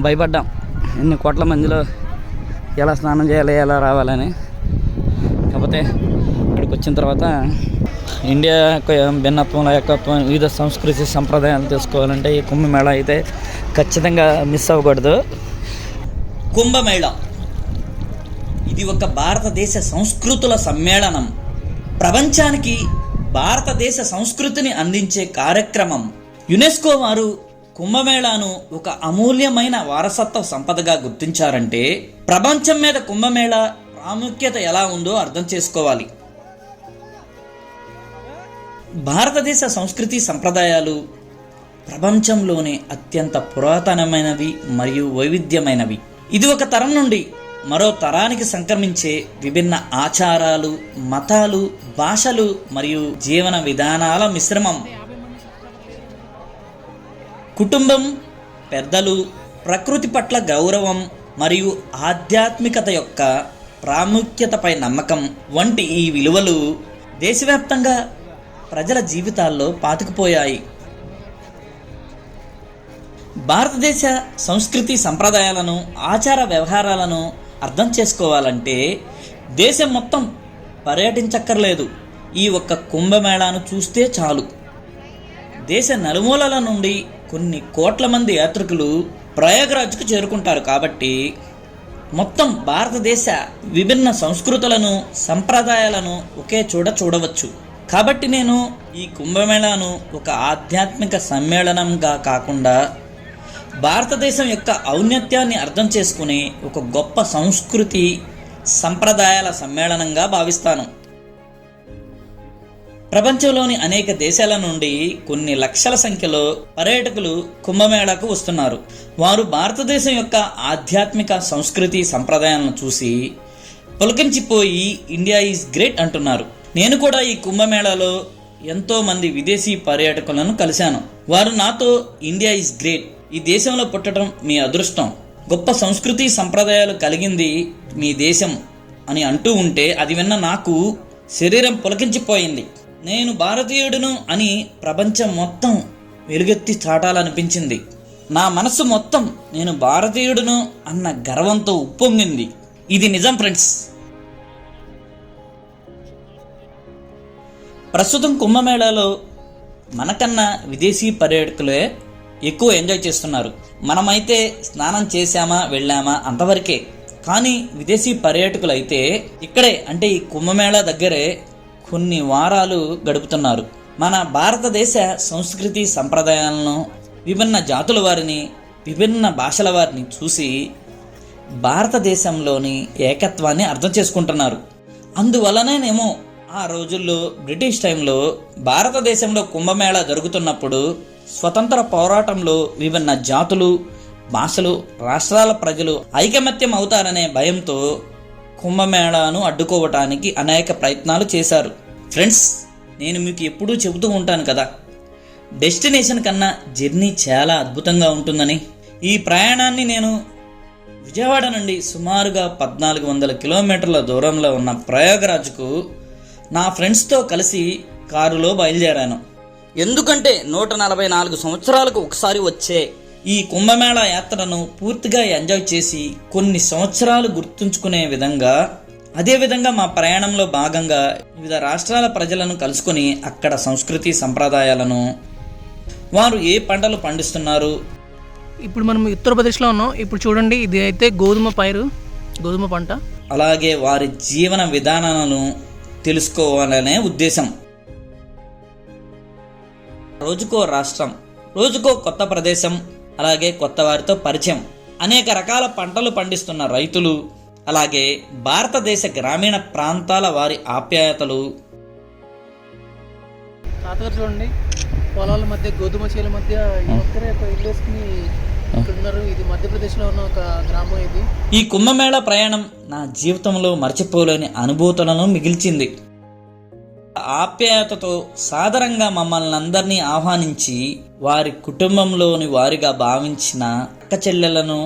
భయపడ్డాం ఎన్ని కోట్ల మందిలో ఎలా స్నానం చేయాలి, ఎలా రావాలని. కాకపోతే ఇక్కడికి వచ్చిన తర్వాత ఇండియా యొక్క భిన్నత్వంలో ఏకత్వం, వివిధ సంస్కృతి సంప్రదాయాలు తెలుసుకోవాలంటే ఈ కుంభమేళా అయితే ఖచ్చితంగా మిస్ అవ్వకూడదు. కుంభమేళా ఇది ఒక భారతదేశ సంస్కృతుల సమ్మేళనం. ప్రపంచానికి భారతదేశ సంస్కృతిని అందించే కార్యక్రమం. యునెస్కో వారు కుంభమేళాను ఒక అమూల్యమైన వారసత్వ సంపదగా గుర్తించారంటే ప్రపంచం మీద కుంభమేళా ప్రాముఖ్యత ఎలా ఉందో అర్థం చేసుకోవాలి. భారతదేశ సంస్కృతి సంప్రదాయాలు ప్రపంచంలోనే అత్యంత పురాతనమైనవి మరియు వైవిధ్యమైనవి. ఇది ఒక తరం నుండి మరో తరానికి సంక్రమించే విభిన్న ఆచారాలు, మతాలు, భాషలు మరియు జీవన విధానాల మిశ్రమం. కుటుంబం, పెద్దలు, ప్రకృతి పట్ల గౌరవం మరియు ఆధ్యాత్మికత యొక్క ప్రాముఖ్యతపై నమ్మకం వంటి ఈ విలువలు దేశవ్యాప్తంగా ప్రజల జీవితాల్లో పాతుకుపోయాయి. భారతదేశ సంస్కృతి సంప్రదాయాలను, ఆచార వ్యవహారాలను అర్థం చేసుకోవాలంటే దేశం మొత్తం పర్యటించక్కర్లేదు. ఈ ఒక్క కుంభమేళాను చూస్తే చాలు. దేశ నలుమూలల నుండి కొన్ని కోట్ల మంది యాత్రికులు ప్రయాగ్రాజ్కు చేరుకుంటారు. కాబట్టి మొత్తం భారతదేశ విభిన్న సంస్కృతులను, సంప్రదాయాలను ఒకే చోట చూడవచ్చు. కాబట్టి నేను ఈ కుంభమేళాను ఒక ఆధ్యాత్మిక సమ్మేళనంగా కాకుండా భారతదేశం యొక్క ఔన్నత్యాన్ని అర్థం చేసుకునే ఒక గొప్ప సంస్కృతి సంప్రదాయాల సమ్మేళనంగా భావిస్తాను. ప్రపంచంలోని అనేక దేశాల నుండి కొన్ని లక్షల సంఖ్యలో పర్యాటకులు కుంభమేళాకు వస్తున్నారు. వారు భారతదేశం యొక్క ఆధ్యాత్మిక సంస్కృతి సంప్రదాయాలను చూసి పులకించిపోయి ఇండియా ఈజ్ గ్రేట్ అంటున్నారు. నేను కూడా ఈ కుంభమేళాలో ఎంతో మంది విదేశీ పర్యాటకులను కలిశాను. వారు నాతో ఇండియా ఈజ్ గ్రేట్, ఈ దేశంలో పుట్టడం మీ అదృష్టం, గొప్ప సంస్కృతి సంప్రదాయాలు కలిగింది మీ దేశం అని అంటూ ఉంటే అది విన్న నాకు శరీరం పులకించిపోయింది. నేను భారతీయుడును అని ప్రపంచం మొత్తం వెలుగెత్తి చాటాలనిపించింది. నా మనసు మొత్తం నేను భారతీయుడును అన్న గర్వంతో ఉప్పొంగింది. ఇది నిజం ఫ్రెండ్స్. ప్రస్తుతం కుంభమేళాలో మనకన్నా విదేశీ పర్యాటకులే ఎక్కువ ఎంజాయ్ చేస్తున్నారు. మనమైతే స్నానం చేశామా వెళ్ళామా అంతవరకే. కానీ విదేశీ పర్యాటకులు అయితే ఇక్కడే అంటే ఈ కుంభమేళా దగ్గరే కొన్ని వారాలు గడుపుతున్నారు. మన భారతదేశ సంస్కృతి సంప్రదాయాలను, విభిన్న జాతుల వారిని, విభిన్న భాషల వారిని చూసి భారతదేశంలోని ఏకత్వాన్ని అర్థం చేసుకుంటున్నారు. అందువలనేనేమో ఆ రోజుల్లో బ్రిటిష్ టైంలో భారతదేశంలో కుంభమేళా జరుగుతున్నప్పుడు స్వతంత్ర పోరాటంలో విభిన్న జాతులు, భాషలు, రాష్ట్రాల ప్రజలు ఐకమత్యం అవుతారనే భయంతో కుంభమేళాను అడ్డుకోవటానికి అనేక ప్రయత్నాలు చేశారు. ఫ్రెండ్స్, నేను మీకు ఎప్పుడూ చెబుతూ ఉంటాను కదా, డెస్టినేషన్ కన్నా జర్నీ చాలా అద్భుతంగా ఉంటుందని. ఈ ప్రయాణాన్ని నేను విజయవాడ నుండి సుమారుగా 1400 కిలోమీటర్ల దూరంలో ఉన్న ప్రయాగరాజ్కు నా ఫ్రెండ్స్తో కలిసి కారులో బయలుదేరాను. ఎందుకంటే 144 సంవత్సరాలకు ఒకసారి వచ్చే ఈ కుంభమేళా యాత్రను పూర్తిగా ఎంజాయ్ చేసి కొన్ని సంవత్సరాలు గుర్తుంచుకునే విధంగా, అదేవిధంగా మా ప్రయాణంలో భాగంగా వివిధ రాష్ట్రాల ప్రజలను కలుసుకొని అక్కడ సంస్కృతి సంప్రదాయాలను, వారు ఏ పంటలు పండిస్తున్నారు. ఇప్పుడు మనం ఉత్తరప్రదేశ్లో ఉన్నాం. ఇప్పుడు చూడండి, ఇది అయితే గోధుమ పంట. అలాగే వారి జీవన విధానాలను తెలుసుకోవాలనే ఉద్దేశం. రోజుకో రాష్ట్రం, రోజుకో కొత్త ప్రదేశం, అలాగే కొత్త వారితో పరిచయం, అనేక రకాల పంటలు పండిస్తున్న రైతులు, అలాగే భారతదేశ గ్రామీణ ప్రాంతాల వారి ఆప్యాయతలు. తాతగారు చూడండి, పొలాల మధ్య, గోధుమ చేల మధ్య ఇల్లు వేసుకుని ఉన్నారు. ఇది మధ్యప్రదేశ్లో ఉన్న ఒక గ్రామం. ఇది ఈ కుంభమేళా ప్రయాణం నా జీవితంలో మర్చిపోలేని అనుభూతులను మిగిల్చింది. ఆప్యాయతతో సాదరంగా మమ్మల్ని అందరినీ ఆహ్వానించి వారి కుటుంబంలోని వారిగా భావించిన అక్క చెల్లెలను,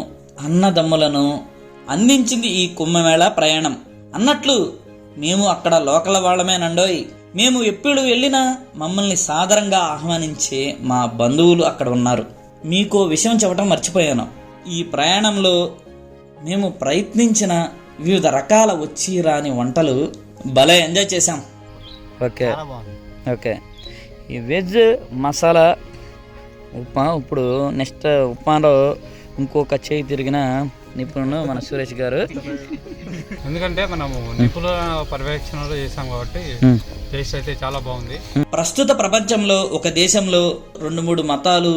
అన్నదమ్ములను అందించింది ఈ కుంభమేళా ప్రయాణం. అన్నట్లు మేము అక్కడ లోకల్ వాళ్ళమేనండోయ్. మేము ఎప్పుడు వెళ్ళినా మమ్మల్ని సాదరంగా ఆహ్వానించే మా బంధువులు అక్కడ ఉన్నారు. మీకో విషయం చెప్పడం మర్చిపోయాను. ఈ ప్రయాణంలో మేము ప్రయత్నించిన వివిధ రకాల వచ్చి రాని వంటలు భలే ఎంజాయ్ చేసాం. Okay okay. ఈ వెజ్ మసాలా ఉప్మా, ఇప్పుడు నెక్స్ట్ ఉప్మాలో ఇంకొక చేయి తిరిగిన నిపుణుడు మన సురేష్ గారు. ఎందుకంటే మనము నిపుణుల పర్యవేక్షణలో చేసాం కాబట్టి టేస్ట్ అయితే చాలా బాగుంది. ప్రస్తుత ప్రపంచంలో ఒక దేశంలో 2-3 మతాలు,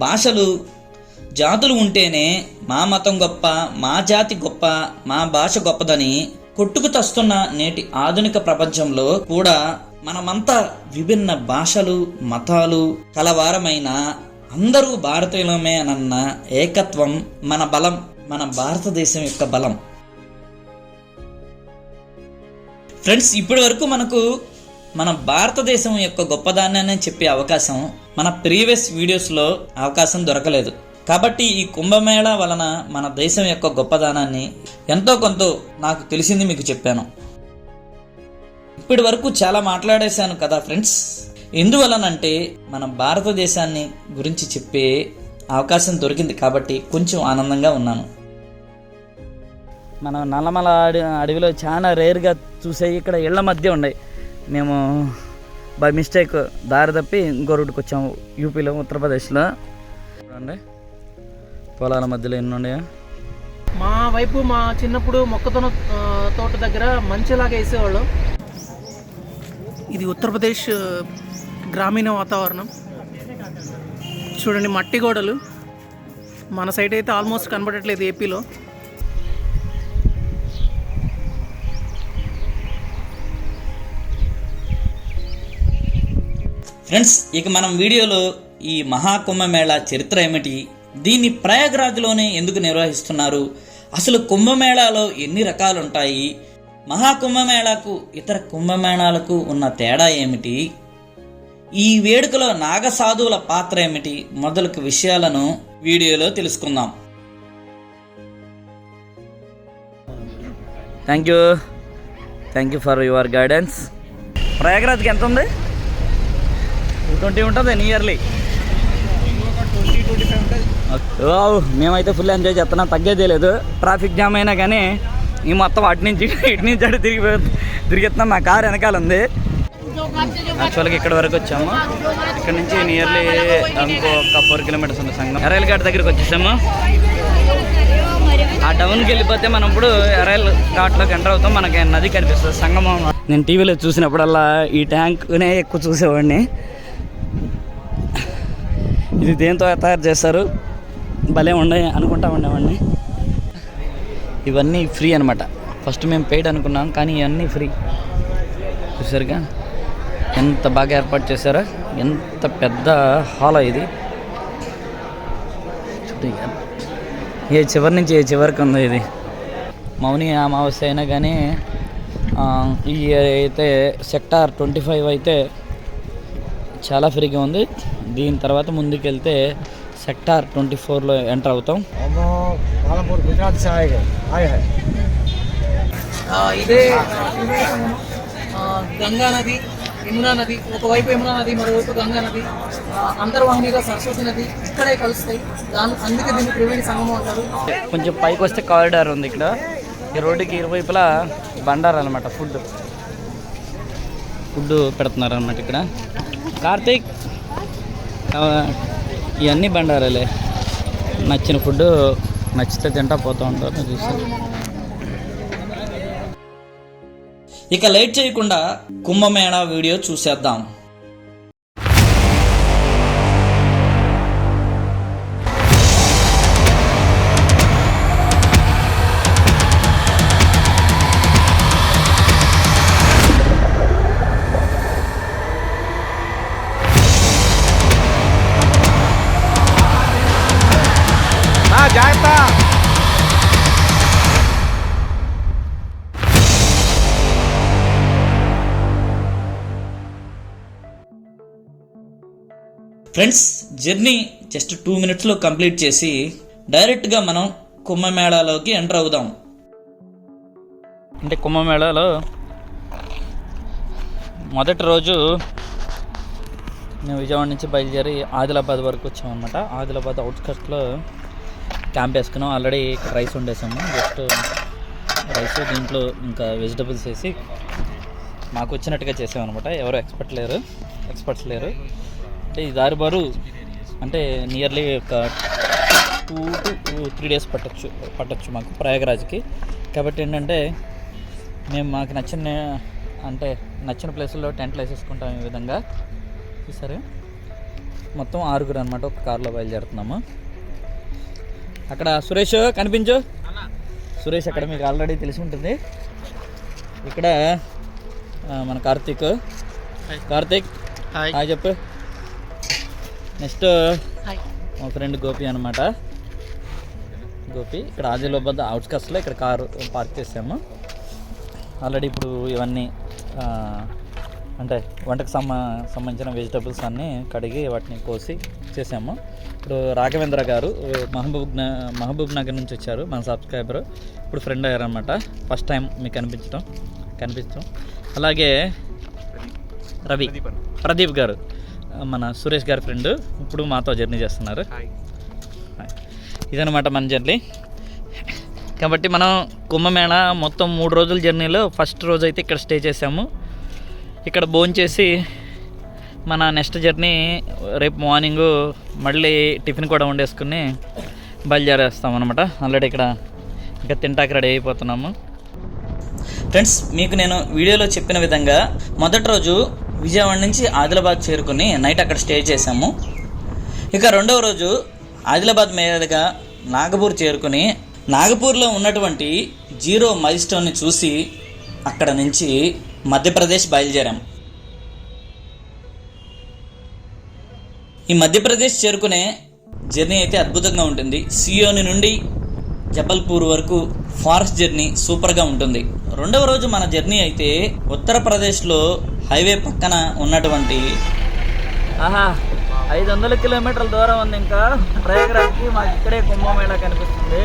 భాషలు, జాతులు ఉంటేనే మా మతం గొప్ప, మా జాతి గొప్ప, మా భాష గొప్పదని కొట్టుకు తస్తున్న నేటి ఆధునిక ప్రపంచంలో కూడా మనమంతా విభిన్న భాషలు, మతాలు కలవారమైన అందరూ భారతీయులమే అన్న ఏకత్వం మన బలం, మన భారతదేశం యొక్క బలం. ఫ్రెండ్స్, ఇప్పటి వరకు మనకు మన భారతదేశం యొక్క గొప్పదాన్ని చెప్పే అవకాశం మన ప్రీవియస్ వీడియోస్లో అవకాశం దొరకలేదు. కాబట్టి ఈ కుంభమేళా వలన మన దేశం యొక్క గొప్పదానాన్ని ఎంతో కొంత నాకు తెలిసింది మీకు చెప్పాను. ఇప్పటి వరకు చాలా మాట్లాడేశాను కదా ఫ్రెండ్స్. ఎందువలనంటే మన భారతదేశాన్ని గురించి చెప్పే అవకాశం దొరికింది కాబట్టి కొంచెం ఆనందంగా ఉన్నాను. మనం నల్లమల అడవిలో చాలా రేర్గా చూసాయి. ఇక్కడ ఇళ్ల మధ్య ఉన్నాయి. మేము బై మిస్టేక్ దారి తప్పి ఇంకో రూట్కి వచ్చాము. యూపీలో, ఉత్తరప్రదేశ్లో చూడండి పొలాల మధ్యలో ఎన్ని ఉన్నాయో. మా వైపు మా చిన్నప్పుడు మొక్కతోన తోట దగ్గర మంచిలాగా వేసేవాళ్ళం. ఇది ఉత్తరప్రదేశ్ గ్రామీణ వాతావరణం. చూడండి, మట్టి గోడలు. మన సైడ్ అయితే ఆల్మోస్ట్ కనబడట్లేదు ఏపీలో. ఫ్రెండ్స్, ఇక మనం వీడియోలో ఈ మహాకుంభమేళా చరిత్ర ఏమిటి, దీన్ని ప్రయాగ్రాజ్లోనే ఎందుకు నిర్వహిస్తున్నారు, అసలు కుంభమేళాలో ఎన్ని రకాలు ఉంటాయి, మహాకుంభమేళాకు ఇతర కుంభమేళాలకు ఉన్న తేడా ఏమిటి, ఈ వేడుకలో నాగసాధువుల పాత్ర ఏమిటి మొదలగు విషయాలను వీడియోలో తెలుసుకుందాం. Thank you for your guidance. ప్రయాగ్రాజ్కి ఎంత ఉంది? 20 ఉంటుంది నియర్లీ. మేమైతే ఫుల్ ఎంజాయ్ చేస్తున్నాం, తగ్గేదే లేదు. ట్రాఫిక్ జామ్ అయినా కానీ ఈ మొత్తం అటు నుంచి అటు తిరిగెత్తున్నాం. మా కారు వెనకాల ఉంది. యాక్చువల్గా ఇక్కడ వరకు వచ్చాము. ఇక్కడ నుంచి నియర్లీ ఇంకొక 4 కిలోమీటర్స్ ఉంది సంగం. ఎరైల్ ఘాట్ దగ్గరికి వచ్చేసాము. ఆ టౌన్కి వెళ్ళిపోతే మనం ఇప్పుడు ఎరైల్ ఘాట్లోకి ఎంటర్ అవుతాం. మనకి నది కనిపిస్తుంది, సంగమం. నేను టీవీలో చూసినప్పుడల్లా ఈ ట్యాంక్నే ఎక్కువ చూసేవాడిని. ఇది దేంతో తయారు చేస్తారు, భలే ఉండే అనుకుంటా ఉండేవాడిని. ఇవన్నీ ఫ్రీ అనమాట. ఫస్ట్ మేము పెయిడ్ అనుకున్నాం, కానీ ఇవన్నీ ఫ్రీ. చూసారుగా ఎంత బాగా ఏర్పాటు చేశారో. ఎంత పెద్ద హాల్ ఇది. ఏ చివరి నుంచి ఏ చివరికి ఉందో ఇది. మౌని అమావాస్య అయినా కానీ ఈ అయితే సెక్టార్ 25 అయితే చాలా ఫ్రీగా ఉంది. దీని తర్వాత ముందుకెళ్తే సెక్టార్ 24లో ఎంటర్ అవుతాం. ఇదే గంగా నది, యమునా నది. ఒకవైపు యమునా నది, మరోవైపు గంగా నది. అంతర్వాహినిగా సరస్వతి నది ఇక్కడే కలుస్తాయి. అందుకే దీన్ని త్రివేణి సంగమం అంటారు. కొంచెం పైకి వస్తే కారిడార్ ఉంది. ఇక్కడ ఈ రోడ్డుకి ఇరువైపులా బండారు అనమాట. ఫుడ్ పెడుతున్నారు అనమాట ఇక్కడ. కార్తీక్, ఇవన్నీ బండారాలే. నచ్చిన ఫుడ్ నచ్చితే తింటా పోతూ ఉంటారు. చూసారు. ఇక లేట్ చేయకుండా కుంభమేళా వీడియో చూసేద్దాం. ఫ్రెండ్స్, జర్నీ జస్ట్ 2 మినిట్స్లో కంప్లీట్ చేసి డైరెక్ట్గా మనం కుంభమేళాలోకి ఎంటర్ అవుదాం. అంటే కుంభమేళాలో మొదటి రోజు మేము విజయవాడ నుంచి బయలుదేరి ఆదిలాబాద్ వరకు వచ్చామన్నమాట. ఆదిలాబాద్ అవుట్స్కట్స్లో క్యాంప్ వేసుకున్నాం. ఆల్రెడీ రైస్ వండేసాము. జస్ట్ రైస్ దీంట్లో ఇంకా వెజిటబుల్స్ వేసి మాకు వచ్చినట్టుగా చేసామన్నమాట. ఎవరు ఎక్స్పర్ట్స్ లేరు. అంటే ఈ దారి బారు అంటే నియర్లీ ఒక 2 to 3 days పట్టచ్చు మాకు ప్రయాగరాజ్కి. కాబట్టి ఏంటంటే మేము మాకు నచ్చిన ప్లేసుల్లో టెంట్లు వేసేసుకుంటాం. ఈ విధంగా చూసారు, మొత్తం 6 అనమాట ఒక కారులో బయలుదేరుతున్నాము. అక్కడ సురేష్ కనిపించు. సురేష్ అక్కడ మీకు ఆల్రెడీ తెలిసి ఉంటుంది. ఇక్కడ మన కార్తీక్ హాయ్ చెప్పు. నెక్స్ట్ మా ఫ్రెండ్ గోపి అనమాట. గోపి ఇక్కడ ఆదిలాబాద్ అవుట్స్కట్స్లో ఇక్కడ కారు పార్క్ చేసాము. ఆల్రెడీ ఇప్పుడు ఇవన్నీ అంటే వంటకు సంబంధించిన వెజిటబుల్స్ అన్నీ కడిగి వాటిని కోసి చేసాము. ఇప్పుడు రాఘవేంద్ర గారు మహబూబ్ నగర్ నుంచి వచ్చారు, మన సబ్స్క్రైబర్. ఇప్పుడు ఫ్రెండ్ అయ్యారనమాట. ఫస్ట్ టైం మీకు కనిపించడం. అలాగే ప్రదీప్ గారు మన సురేష్ గారి ఫ్రెండ్, ఇప్పుడు మాతో జర్నీ చేస్తున్నారు. ఇదనమాట మన జర్నీ. కాబట్టి మనం కుంభమేళ మొత్తం 3 రోజుల జర్నీలో ఫస్ట్ రోజు అయితే ఇక్కడ స్టే చేసాము. ఇక్కడ భోంచేసి మన నెక్స్ట్ జర్నీ రేపు మార్నింగు మళ్ళీ టిఫిన్ కూడా వండేసుకుని బయలుదేరేస్తాం అనమాట. ఆల్రెడీ ఇక్కడ ఇంకా తింటాకి రెడీ అయిపోతున్నాము. ఫ్రెండ్స్, మీకు నేను వీడియోలో చెప్పిన విధంగా మొదటి రోజు విజయవాడ నుంచి ఆదిలాబాద్ చేరుకుని నైట్ అక్కడ స్టే చేసాము. ఇక రెండవ రోజు ఆదిలాబాద్ మీదుగా నాగపూర్ చేరుకుని నాగపూర్లో ఉన్నటువంటి 0 మైల్స్టోన్ని చూసి అక్కడ నుంచి మధ్యప్రదేశ్ బయలుదేరాం. ఈ మధ్యప్రదేశ్ చేరుకునే జర్నీ అయితే అద్భుతంగా ఉంటుంది. సియోని నుండి జబల్పూర్ వరకు ఫారెస్ట్ జర్నీ సూపర్గా ఉంటుంది. రెండవ రోజు మన జర్నీ అయితే ఉత్తరప్రదేశ్లో హైవే పక్కన ఉన్నటువంటి 500 కిలోమీటర్ల దూరం ఉంది ఇంకా ప్రయాగరాజ్కి. మాకు ఇక్కడే కుంభమేళా కనిపిస్తుంది,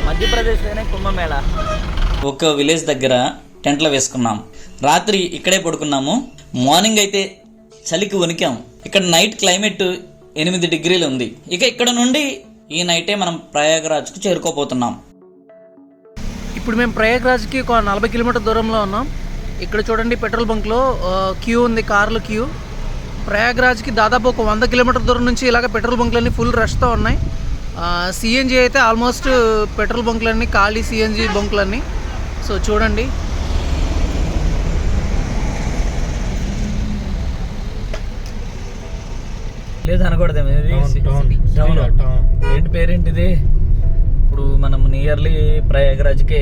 మధ్యప్రదేశ్లోనే కుంభమేళా. ఒక విలేజ్ దగ్గర టెంట్లు వేసుకున్నాం. రాత్రి ఇక్కడే పడుకున్నాము. మార్నింగ్ అయితే చలికి వణికాం. ఇక్కడ నైట్ క్లైమేట్ 8 degrees ఉంది. ఇక ఇక్కడ నుండి ఈ నైటే మనం ప్రయాగరాజ్కు చేరుకోబోతున్నాం. ఇప్పుడు మేము ప్రయాగరాజ్కి ఒక 40 కిలోమీటర్ దూరంలో ఉన్నాం. ఇక్కడ చూడండి, పెట్రోల్ బంక్లో క్యూ ఉంది, కార్లు క్యూ. ప్రయాగరాజ్కి దాదాపు ఒక 100 కిలోమీటర్ దూరం నుంచి ఇలాగ పెట్రోల్ బంక్లన్నీ ఫుల్ రష్తో ఉన్నాయి. సిఎన్జి అయితే ఆల్మోస్ట్ పెట్రోల్ బంక్లన్నీ ఖాళీ, సిఎన్జి బంక్లన్నీ. సో చూడండి, లేదు అనకూడదు. ఏంటి పేరేంటిది? ఇప్పుడు మనం నియర్లీ ప్రయాగరాజ్కి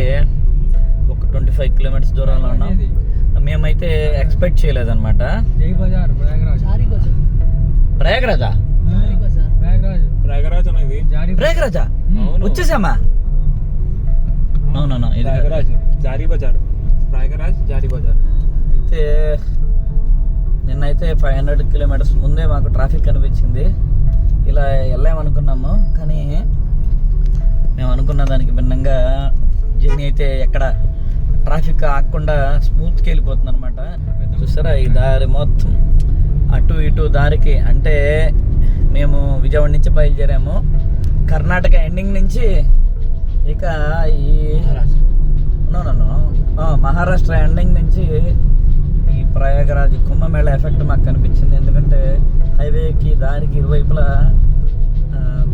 ఒక 25 kilometers దూరంలో ఉన్నాం. మేమైతే ఎక్స్పెక్ట్ చేయలేదన్నమాట. ప్రయాగరాజా వచ్చేసామా? అవునవును, జారీ బజార్, ప్రయాగరాజ్ జారీ బజార్. అయితే నిన్నైతే 500 kilometers ముందే మాకు ట్రాఫిక్ కనిపించింది. ఇలా వెళ్ళామనుకున్నాము, కానీ మేము అనుకున్న దానికి భిన్నంగా జర్నీ అయితే ఎక్కడ ట్రాఫిక్ ఆగకుండా స్మూత్కి వెళ్ళిపోతుంది అనమాట. చూసారా ఈ దారి మొత్తం అటు ఇటు దారికి. అంటే మేము విజయవాడ నుంచి బయలుదేరాము. కర్ణాటక ఎండింగ్ నుంచి ఇక ఈ మహారాష్ట్ర ఎండింగ్ నుంచి ఈ ప్రయాగరాజ్ కుంభమేళా ఎఫెక్ట్ మాకు కనిపించింది. ఎందుకంటే హైవేకి దారికి ఇరువైపులా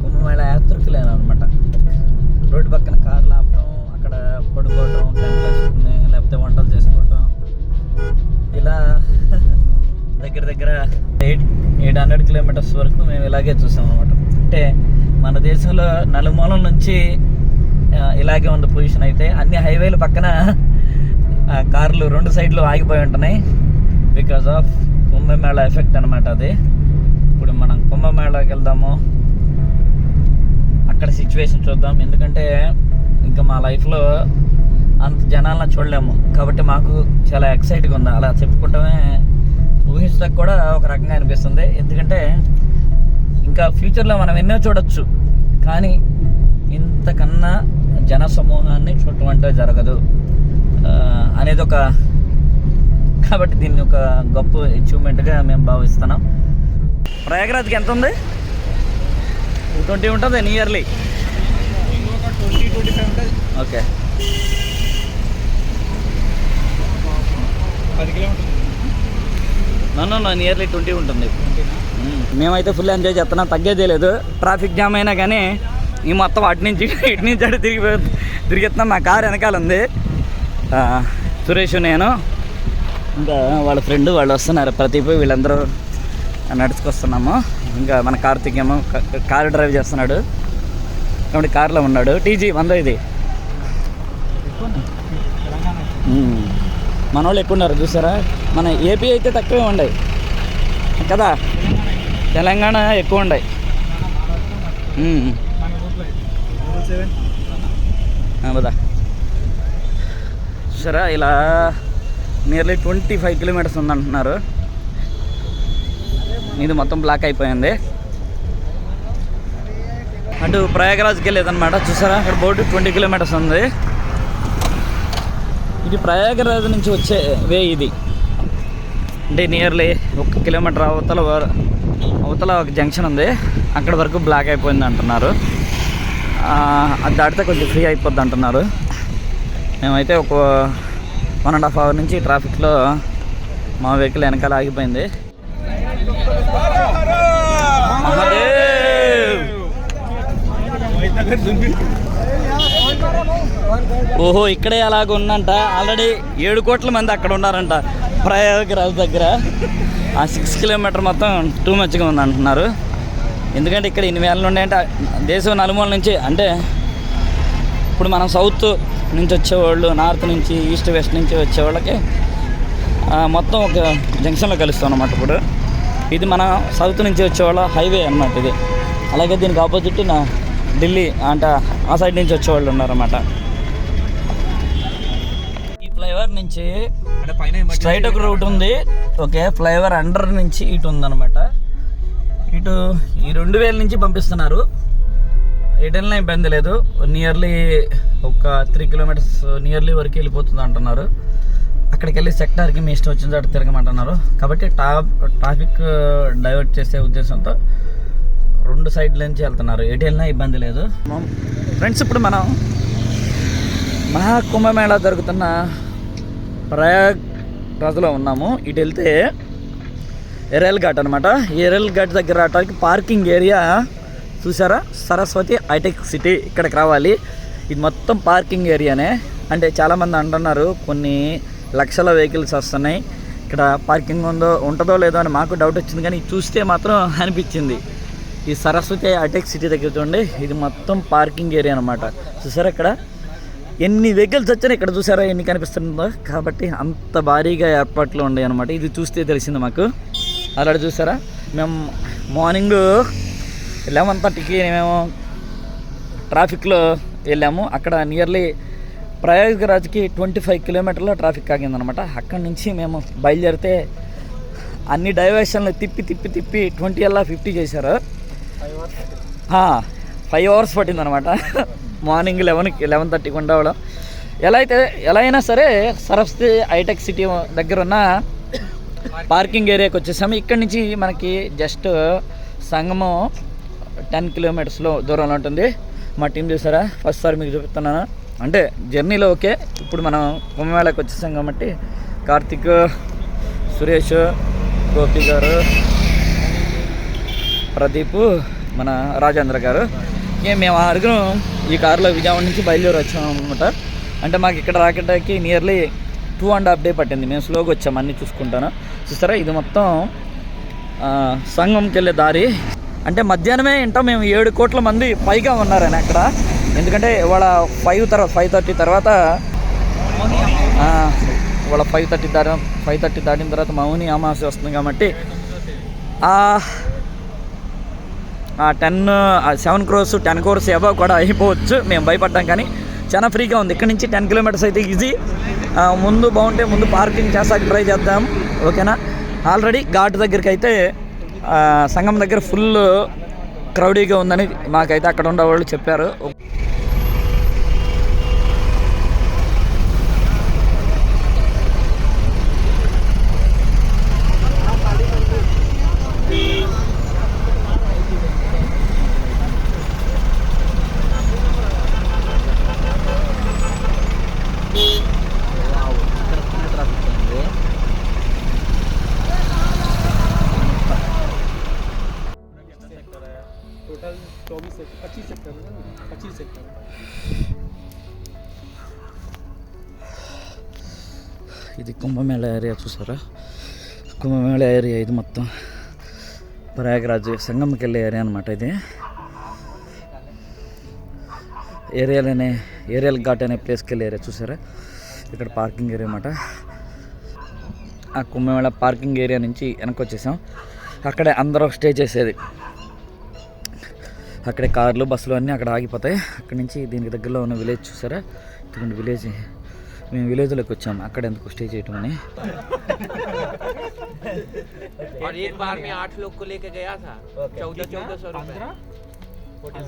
కుంభమేళా యాత్రికులేను అనమాట. రోడ్డు పక్కన కార్లు ఆపటం, అక్కడ పడుకోవటం, టెంట్లు వేసుకుని లేకపోతే వంటలు చేసుకోవటం, ఇలా దగ్గర 800 kilometers వరకు మేము ఇలాగే చూసాం అనమాట. అంటే మన దేశంలో నలుమూలం నుంచి ఇలాగే ఉంది పొజిషన్. అయితే అన్ని హైవేల పక్కన కార్లు 2 సైడ్లు ఆగిపోయి ఉంటున్నాయి. బికాజ్ ఆఫ్ కుంభమేళా ఎఫెక్ట్ అనమాట అది. ఇప్పుడు మనం కుంభమేళాకి వెళ్దాము, అక్కడ సిచ్యువేషన్ చూద్దాం. ఎందుకంటే ఇంకా మా లైఫ్లో అంత జనాలను చూడలేము. కాబట్టి మాకు చాలా ఎక్సైట్గా ఉంది. అలా చెప్పుకుంటామే ఊహించడానికి కూడా ఒక రకంగా అనిపిస్తుంది. ఎందుకంటే ఇంకా ఫ్యూచర్లో మనం ఎన్నో చూడొచ్చు, కానీ ఇంతకన్నా జన సమూహాన్ని చూడటం అంటే జరగదు అనేది ఒక, కాబట్టి దీన్ని ఒక గొప్ప అచీవ్మెంట్గా మేము భావిస్తున్నాం. ప్రయాగరాజ్కి ఎంత ఉంది? 20 ఉంటుంది నియర్లీ. ఓకే. 10 కిలోమీటర్లు నన్ను నియర్లీ 20 ఉంటుంది. మేమైతే ఫుల్ ఎంజాయ్ చేస్తున్నాం, తగ్గేదే లేదు. ట్రాఫిక్ జామ్ అయినా కానీ ఈ మొత్తం అటు నుంచి ఇటు నుంచి అటు తిరిగిస్తున్నాం. మా కారు వెనకాల ఉంది. సురేష్, నేను, ఇంకా వాళ్ళ ఫ్రెండ్ వాళ్ళు వస్తున్నారు, ప్రదీప్, వీళ్ళందరూ నడుచుకొస్తున్నాము. ఇంకా మన కార్తీక్ ఏమో కారు డ్రైవ్ చేస్తున్నాడు కాబట్టి కారులో ఉన్నాడు. టీజీ 100 ఇది. మన వాళ్ళు ఎక్కువ ఉన్నారు చూసారా. మన ఏపీ అయితే తక్కువే ఉన్నాయి కదా, తెలంగాణ ఎక్కువ ఉన్నాయి. బదా చూసారా, ఇలా నియర్లీ 25 కిలోమీటర్స్ ఉందంటున్నారు. ఇది మొత్తం బ్లాక్ అయిపోయింది. అటు ప్రయాగరాజ్కి వెళ్ళేదన్నమాట. చూసారా అక్కడ బోర్డు 20 కిలోమీటర్స్ ఉంది. ఇది ప్రయాగరాజ్ నుంచి వచ్చే వే ఇది. అంటే నియర్లీ 1 కిలోమీటర్ అవతల ఒక జంక్షన్ ఉంది, అక్కడ వరకు బ్లాక్ అయిపోయింది అంటున్నారు. అది దాటితే కొంచెం ఫ్రీ అయిపోద్ది అంటున్నారు. మేమైతే ఒక 1.5 అవర్ నుంచి ట్రాఫిక్లో మా వెహికల్ వెనకాల ఆగిపోయింది. ఓహో, ఇక్కడే అలాగ ఉందంట. ఆల్రెడీ 7 కోట్ల మంది అక్కడ ఉన్నారంట ప్రయాగరాజ్ దగ్గర. ఆ 6 కిలోమీటర్ మొత్తం టూ మచ్గా ఉంది అంటున్నారు. ఎందుకంటే ఇక్కడ ఇన్ని వేల నుండి అంటే దేశం నలుమూల నుంచి, అంటే ఇప్పుడు మనం సౌత్ నుంచి వచ్చేవాళ్ళు, నార్త్ నుంచి, ఈస్ట్ వెస్ట్ నుంచి వచ్చేవాళ్ళకి మొత్తం ఒక జంక్షన్లో కలుస్తాం అన్నమాట. ఇప్పుడు ఇది మన సౌత్ నుంచి వచ్చేవాళ్ళ హైవే అన్నమాట ఇది. అలాగే దీనికి ఆపోజిట్ నా ఢిల్లీ అంటే ఆ సైడ్ నుంచి వచ్చేవాళ్ళు ఉన్నారన్నమాట. ఈ ఫ్లైఓవర్ నుంచి స్ట్రైట్ ఒక రూట్ ఉంది. ఓకే, ఫ్లైఓవర్ అండర్ నుంచి ఇటు ఉందన్నమాట. ఇటు ఈ 2000 నుంచి పంపిస్తున్నారు. ఎటెల్నా ఇబ్బంది లేదు. నియర్లీ ఒక 3 కిలోమీటర్స్ నియర్లీ వరకు వెళ్ళిపోతుంది అంటున్నారు. అక్కడికి వెళ్ళి సెక్టార్కి మీ ఇష్టం వచ్చిన చోట తిరగమంటున్నారు. కాబట్టి ట్రాఫిక్ డైవర్ట్ చేసే ఉద్దేశంతో 2 సైడ్ల నుంచి వెళ్తున్నారు. ఎటు వెళ్ళినా ఇబ్బంది లేదు. ఫ్రెండ్స్, ఇప్పుడు మనం మహాకుంభమేళా జరుగుతున్న ప్రయాగ్రాజ్లో ఉన్నాము. ఇటు వెళ్తే ఎర్రల్ ఘాట్ అనమాట. ఎర్రల్ ఘాట్ దగ్గర రావడానికి పార్కింగ్ ఏరియా చూసారా, సరస్వతి హైటెక్ సిటీ, ఇక్కడికి రావాలి. ఇది మొత్తం పార్కింగ్ ఏరియానే. అంటే చాలామంది అంటున్నారు కొన్ని లక్షల వెహికల్స్ వస్తున్నాయి, ఇక్కడ పార్కింగ్ ఉంటుందో లేదో అని మాకు డౌట్ వచ్చింది. కానీ చూస్తే మాత్రం అనిపించింది. ఈ సరస్వతి హైటెక్ సిటీ దగ్గర చూడండి, ఇది మొత్తం పార్కింగ్ ఏరియా అనమాట. చూసారా ఇక్కడ ఎన్ని వెహికల్స్ వచ్చినా, ఇక్కడ చూసారా ఎన్ని కనిపిస్తుందో. కాబట్టి అంత భారీగా ఏర్పాట్లు ఉన్నాయి అనమాట. ఇది చూస్తే తెలిసింది మాకు. అలాగే చూసారా, మేము మార్నింగ్ 11:30కి మేము ట్రాఫిక్లో వెళ్ళాము. అక్కడ నియర్లీ ప్రయాగరాజ్కి 25 కిలోమీటర్ల ట్రాఫిక్ ఆగిందనమాట. అక్కడి నుంచి మేము బయలుదేరితే అన్ని డైవర్షన్లు తిప్పి 20 అలా 50 చేశారు. 5 అవర్స్ పట్టిందనమాట. మార్నింగ్ 11:30కి ఉండవడం. ఎలా అయినా సరే సరస్వతి హైటెక్ సిటీ దగ్గర ఉన్న పార్కింగ్ ఏరియాకి వచ్చేసాము. ఇక్కడి నుంచి మనకి జస్ట్ సంగమం 10 కిలోమీటర్స్లో దూరంలో ఉంటుంది. మా టీం చూసారా, ఫస్ట్ సారి మీకు చూపిస్తున్నాను. అంటే జర్నీలో ఓకే. ఇప్పుడు మనం కుంభమేళాకి వచ్చేసాం కాబట్టి కార్తిక్, సురేష్, గోపి గారు, ప్రదీప్, మన రాజేంద్ర గారు, మేము ఆరుగురు ఈ కారులో విజయవాడ నుంచి బయలుదేరి వచ్చాము అనమాట. అంటే మాకు ఇక్కడ రాకడానికి నియర్లీ 2.5 డే పట్టింది. మేము స్లోగా వచ్చాము, అన్నీ చూసుకుంటాను. చూస్తారా, ఇది మొత్తం సంగంకి వెళ్ళే దారి. అంటే మధ్యాహ్నమే ఏంటో మేము 7 కోట్ల మంది పైగా ఉన్నారని అక్కడ. ఎందుకంటే ఇవాళ 5:30 తర్వాత ఇవాళ 5:30 దాటిన తర్వాత మౌని అమావాస్య వస్తుంది కాబట్టి 7 crores 10 crores అబవ్ కూడా అయిపోవచ్చు. మేము భయపడ్డాం కానీ చాలా ఫ్రీగా ఉంది. ఇక్కడ నుంచి 10 కిలోమీటర్స్ అయితే ఈజీ. ముందు బాగుంటే ముందు పార్కింగ్ చేసాక ట్రై చేద్దాం, ఓకేనా. ఆల్రెడీ ఘాట్ దగ్గరికి అయితే సంగం దగ్గర ఫుల్ క్రౌడీగా ఉందని మాకైతే అక్కడ ఉండేవాళ్ళు చెప్పారు. ఇది కుంభమేళ ఏరియా చూసారా, కుంభమేళ ఏరియా ఇది మొత్తం. ప్రయాగరాజ్ సంగంకి వెళ్ళే ఏరియా అనమాట ఇది. ఏరియల్ ఘాట్ అనే ప్లేస్కి వెళ్ళే ఏరియా చూసారా, ఇక్కడ పార్కింగ్ ఏరియా అనమాట. ఆ కుంభమేళ పార్కింగ్ ఏరియా నుంచి వెనక్కి వచ్చేసాం. అక్కడే అందరూ స్టే చేసేది, అక్కడే కార్లు బస్సులు అన్నీ అక్కడ ఆగిపోతాయి. అక్కడి నుంచి దీనికి దగ్గరలో ఉన్న విలేజ్ చూసారా, ఇటువంటి విలేజ్. మేము విలేజ్లోకి వచ్చాము, అక్కడ ఎందుకు స్టే చేయటం అని. और एक बार में 8 लोग को लेके गया था 1400 रुपए 1.5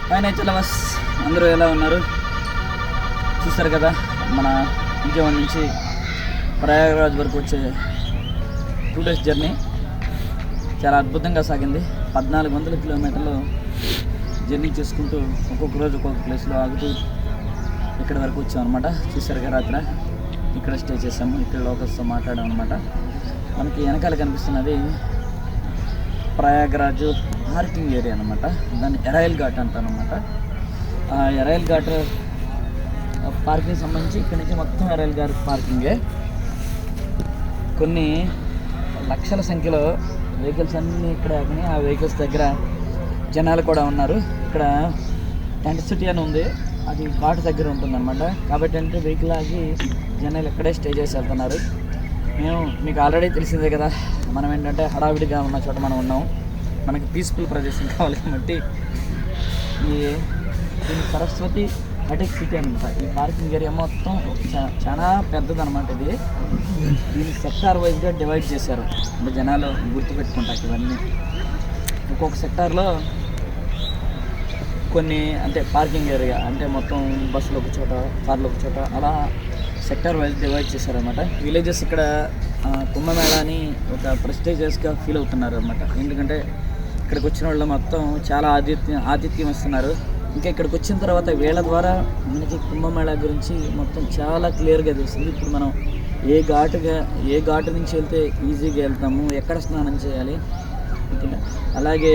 ఫైనాన్షియల్ అవర్స్ అందరూ ఎలా ఉన్నారు చూస్తారు కదా. మన విజయవాడ నుంచి ప్రయాగరాజ్ వరకు వచ్చే 2 days జర్నీ చాలా అద్భుతంగా సాగింది. 1400 కిలోమీటర్లు జర్నీ చేసుకుంటూ ఒక్కొక్క రోజు ఒక్కొక్క ప్లేస్లో ఆగుతూ ఇక్కడ వరకు వచ్చాం అనమాట. చూసారు కదా, రాత్రి ఇక్కడ స్టే చేసాము, ఇక్కడ లోకల్స్తో మాట్లాడాం అనమాట. మనకి వెనకాల కనిపిస్తున్నది ప్రయాగరాజ్ పార్కింగ్ ఏరియా అనమాట. దాన్ని ఎరైల్ ఘాట్ అంటాను అనమాట. ఆ ఎరైల్ ఘాట్ పార్కింగ్ సంబంధించి ఇక్కడ నుంచి మొత్తం ఎరైల్ ఘాట్ పార్కింగే. కొన్ని లక్షల సంఖ్యలో వెహికల్స్ అన్నీ ఇక్కడ ఆగినాయి. ఆ వెహికల్స్ దగ్గర జనాలు కూడా ఉన్నారు. ఇక్కడ టెంట్ సిటీ అని ఉంది, అది ఘాట్ దగ్గర ఉంటుందన్నమాట. కాబట్టి అంటే వెహికల్ ఆగి జనాలు ఇక్కడే స్టే చేసి వెళ్తున్నారు. మీకు ఆల్రెడీ తెలిసిందే కదా, మనం ఏంటంటే హడావిడిగా ఉన్న చోట మనం ఉన్నాం. మనకి పీస్ఫుల్ ప్రదేశం కావాలి కాబట్టి దీని సరస్వతి హైటెక్ సిటీ అనమాట. ఈ పార్కింగ్ ఏరియా మొత్తం చాలా పెద్దదన్నమాట. దీన్ని సెక్టార్ వైజ్గా డివైడ్ చేశారు, అంటే జనాలు గుర్తుపెట్టుకుంటారు ఇవన్నీ. ఒక్కొక్క సెక్టార్లో కొన్ని అంటే పార్కింగ్ ఏరియా అంటే మొత్తం బస్సులు ఒక చోట, కార్లు ఒక చోట, అలా సెక్టార్ వైజ్ డివైడ్ చేశారనమాట. విలేజెస్ ఇక్కడ కుంభమేళాని ఒక ప్రెస్టీజియస్గా ఫీల్ అవుతున్నారు అనమాట. ఎందుకంటే ఇక్కడికి వచ్చిన వాళ్ళు మొత్తం చాలా ఆతిథ్యం ఇస్తున్నారు. ఇంకా ఇక్కడికి వచ్చిన తర్వాత వీళ్ళ ద్వారా మనకి కుంభమేళా గురించి మొత్తం చాలా క్లియర్గా తెలుస్తుంది. ఇప్పుడు మనం ఏ ఘాటు నుంచి వెళ్తే ఈజీగా వెళ్తాము, ఎక్కడ స్నానం చేయాలి, అలాగే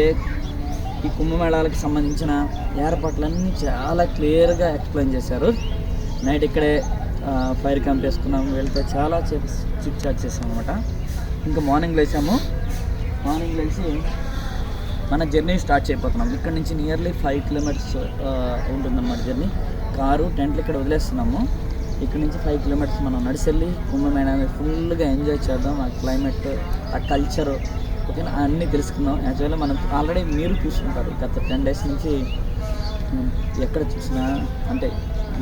ఈ కుంభమేళాలకు సంబంధించిన ఏర్పాట్లన్నీ చాలా క్లియర్గా ఎక్స్ప్లెయిన్ చేశారు. నైట్ ఇక్కడే ఫైర్ క్యాంప్ వేసుకున్నాము, వీళ్ళతో చాలా చిట్ చాట్ చేసాము అనమాట. ఇంకా మార్నింగ్ లేచాము. మార్నింగ్ లేచి మన జర్నీ స్టార్ట్ చేయబోతున్నాం. ఇక్కడ నుంచి నియర్లీ 5 kilometers ఉంటుందన్నమాట జర్నీ. కారు టెంట్లు ఇక్కడ వదిలేస్తున్నాము. ఇక్కడ నుంచి 5 kilometers మనం నడిచెళ్ళి కుంభమేళాని ఫుల్గా ఎంజాయ్ చేద్దాం. ఆ క్లైమేట్, ఆ కల్చరు, ఓకేనా, అన్నీ తెలుసుకుందాం. యాక్చువల్గా మనం ఆల్రెడీ మీరు చూసుకుంటారు, గత 10 days నుంచి ఎక్కడ చూసినా, అంటే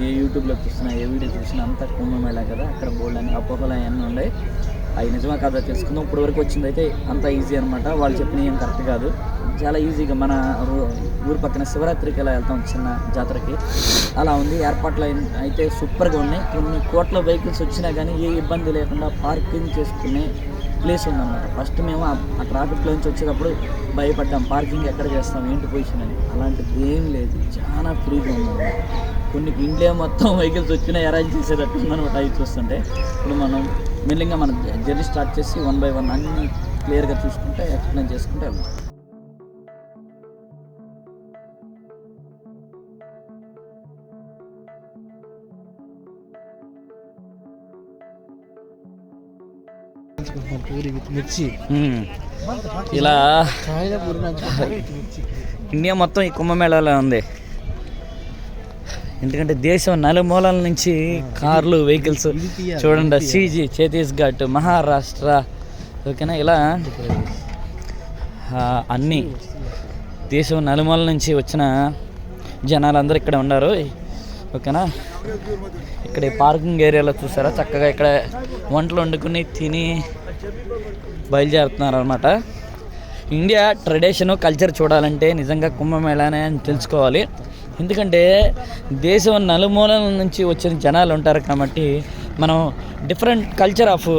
ఏ యూట్యూబ్లో చూసినా, ఏ వీడియో చూసినా అంతా కుంభమేళా కదా. అక్కడ బోల్డ్ అని అపోహలు అవన్నీ ఉన్నాయి. అవి నిజమా కాదా తెలుసుకుందాం. ఇప్పుడు వరకు వచ్చింది అయితే అంత ఈజీ అనమాట. వాళ్ళు చెప్పిన ఏం కరెక్ట్ కాదు. చాలా ఈజీగా మన ఊరు పక్కన శివరాత్రికి ఎలా వెళ్తాం చిన్న జాతరకి, అలా ఉంది. ఏర్పాట్లు అయితే సూపర్గా ఉన్నాయి. కొన్ని కోట్ల వెహికల్స్ వచ్చినా కానీ ఏ ఇబ్బంది లేకుండా పార్కింగ్ చేసుకునే ప్లేస్ ఉందన్నమాట. ఫస్ట్ మేము ఆ ట్రాఫిక్లో నుంచి వచ్చేటప్పుడు భయపడ్డాం, పార్కింగ్ ఎక్కడ చేస్తాం, ఏంటి పొజిషన్ అని. అలాంటిది ఏం లేదు, చాలా ఫ్రీగా ఉందన్నమాట. కొన్ని ఇండియా మొత్తం వెహికల్స్ వచ్చినా అరేంజ్ చేసేటట్టు ఉందన్నమాట. అవి చూస్తుంటే ఇప్పుడు మనం మెల్లిగా మన జర్నీ స్టార్ట్ చేసి 1 by 1 అన్నీ క్లియర్గా చూసుకుంటే ఎక్స్ప్లెయిన్ చేసుకుంటే వెళ్దాం. ఇలా ఇండియా మొత్తం ఈ కుంభమేళాలో ఉంది. ఎందుకంటే దేశం నలుమూలల నుంచి కార్లు, వెహికల్స్ చూడండి. సిజీ, ఛత్తీస్గఢ్, మహారాష్ట్ర, ఓకేనా, ఇలా అన్నీ దేశం నలుమూల నుంచి వచ్చిన జనాలందరూ ఇక్కడ ఉన్నారు, ఓకేనా. ఇక్కడ పార్కింగ్ ఏరియాలో చూసారా, చక్కగా ఇక్కడ వంటలు వండుకుని తిని బయలుదేరుతున్నారు అనమాట. ఇండియా ట్రెడిషన్, కల్చర్ చూడాలంటే నిజంగా కుంభమేళానే అని తెలుసుకోవాలి. ఎందుకంటే దేశం నలుమూలల నుంచి వచ్చిన జనాలు ఉంటారు కాబట్టి మనం డిఫరెంట్ కల్చర్ ఆఫ్,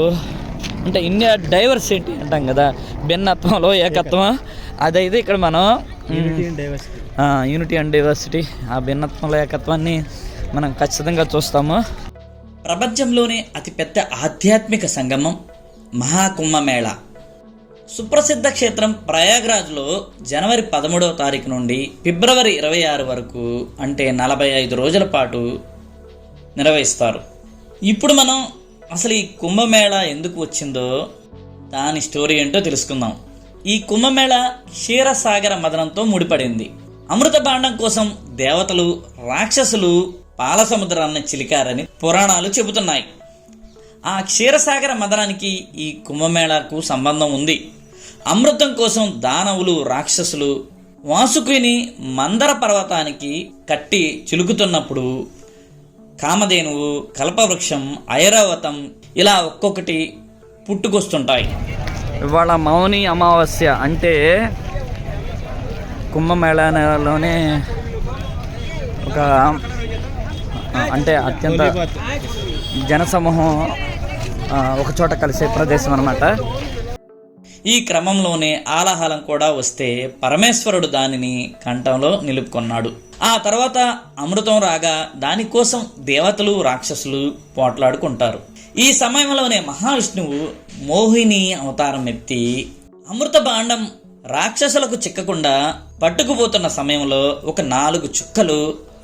అంటే ఇండియా డైవర్సిటీ అంటాం కదా, భిన్నత్వంలో ఏకత్వం, అదైతే ఇక్కడ మనం యూనిటీ అండ్ డైవర్సిటీ, ఆ భిన్నత్వంలో ఏకత్వాన్ని మనం ఖచ్చితంగా చూస్తాము. ప్రపంచంలోనే అతిపెద్ద ఆధ్యాత్మిక సంగమం మహాకుంభమేళా. సుప్రసిద్ధ క్షేత్రం ప్రయాగ్రాజ్లో జనవరి 13వ తారీఖు నుండి ఫిబ్రవరి 26 వరకు అంటే 45 రోజుల పాటు నిర్వహిస్తారు. ఇప్పుడు మనం అసలు ఈ కుంభమేళా ఎందుకు వచ్చిందో దాని స్టోరీ ఏంటో తెలుసుకుందాం. ఈ కుంభమేళా క్షీరసాగర మదనంతో ముడిపడింది. అమృత భాండం కోసం దేవతలు రాక్షసులు పాల సముద్రాన్ని చిలికారని పురాణాలు చెబుతున్నాయి. ఆ క్షీరసాగర మదనానికి ఈ కుంభమేళాకు సంబంధం ఉంది. అమృతం కోసం దానవులు రాక్షసులు వాసుకిని మందర పర్వతానికి కట్టి చిలుకుతున్నప్పుడు కామధేనువు, కల్పవృక్షం, ఐరావతం ఇలా ఒక్కొక్కటి పుట్టుకొస్తుంటాయి. ఇవాళ మౌని అమావాస్య అంటే కుంభమేళాలోనే ఒక అంటే అత్యంత జనసమూహం ఒకచోట కలిసే ప్రదేశం అన్నమాట. ఈ క్రమంలోనే ఆలాహలం కూడా వస్తే పరమేశ్వరుడు దానిని కంఠంలో నిలుపుకున్నాడు. ఆ తర్వాత అమృతం రాగా దానికోసం దేవతలు రాక్షసులు పోట్లాడుకుంటారు. ఈ సమయంలోనే మహావిష్ణువు మోహిని అవతారం ఎత్తి అమృత భాండం రాక్షసులకు చిక్కకుండా పట్టుకుపోతున్న సమయంలో ఒక 4 చుక్కలు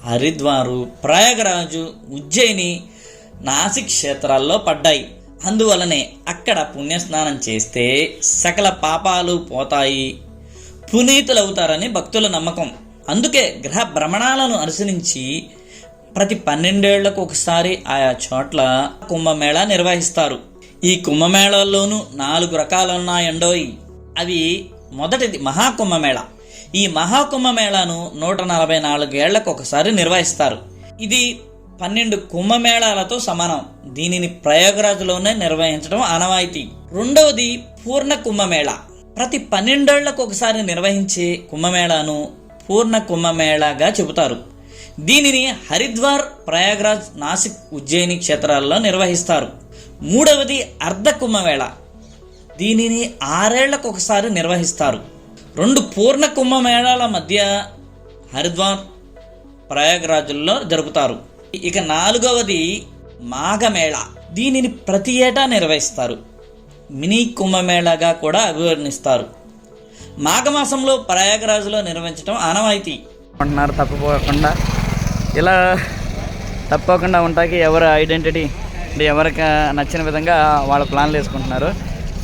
హరిద్వారు, ప్రయాగరాజు, ఉజ్జయిని, నాసిక్ క్షేత్రాల్లో పడ్డాయి. అందువలనే అక్కడ పుణ్యస్నానం చేస్తే సకల పాపాలు పోతాయి, పునీతులవుతారని భక్తుల నమ్మకం. అందుకే గ్రహ భ్రమణాలను అనుసరించి ప్రతి 12 ఏళ్లకు ఒకసారి ఆయా చోట్ల కుంభమేళా నిర్వహిస్తారు. ఈ కుంభమేళాల్లోనూ 4 రకాలున్నాయండోయ్. అవి మొదటిది మహాకుంభమేళా. ఈ మహాకుంభమేళాను 144 ఏళ్లకు ఒకసారి నిర్వహిస్తారు. ఇది 12 కుంభమేళాలతో సమానం. దీనిని ప్రయాగరాజ్లోనే నిర్వహించడం ఆనవాయితీ. రెండవది పూర్ణ కుంభమేళా. ప్రతి 12 ఏళ్లకు ఒకసారి నిర్వహించే కుంభమేళాను పూర్ణ కుంభమేళాగా చెబుతారు. దీనిని హరిద్వార్, ప్రయాగ్రాజ్, నాసిక్, ఉజ్జయిని క్షేత్రాల్లో నిర్వహిస్తారు. మూడవది అర్ధ కుంభమేళా. దీనిని 6 ఏళ్లకు ఒకసారి నిర్వహిస్తారు. 2 పూర్ణ కుంభమేళాల మధ్య హరిద్వార్, ప్రయాగ్రాజ్లో జరుపుతారు. ఇక 4వది మాఘమేళా. దీనిని ప్రతి ఏటా నిర్వహిస్తారు. మినీ కుంభమేళాగా కూడా అభివర్ణిస్తారు. మాఘమాసంలో ప్రయాగరాజ్లో నిర్వహించడం ఆనవాయితీ అంటున్నారు. తప్పుకోకుండా ఇలా తప్పకుండా ఉంటాకి ఎవరి ఐడెంటిటీ అంటే ఎవరికి నచ్చిన విధంగా వాళ్ళ ప్లాన్లు వేసుకుంటున్నారు.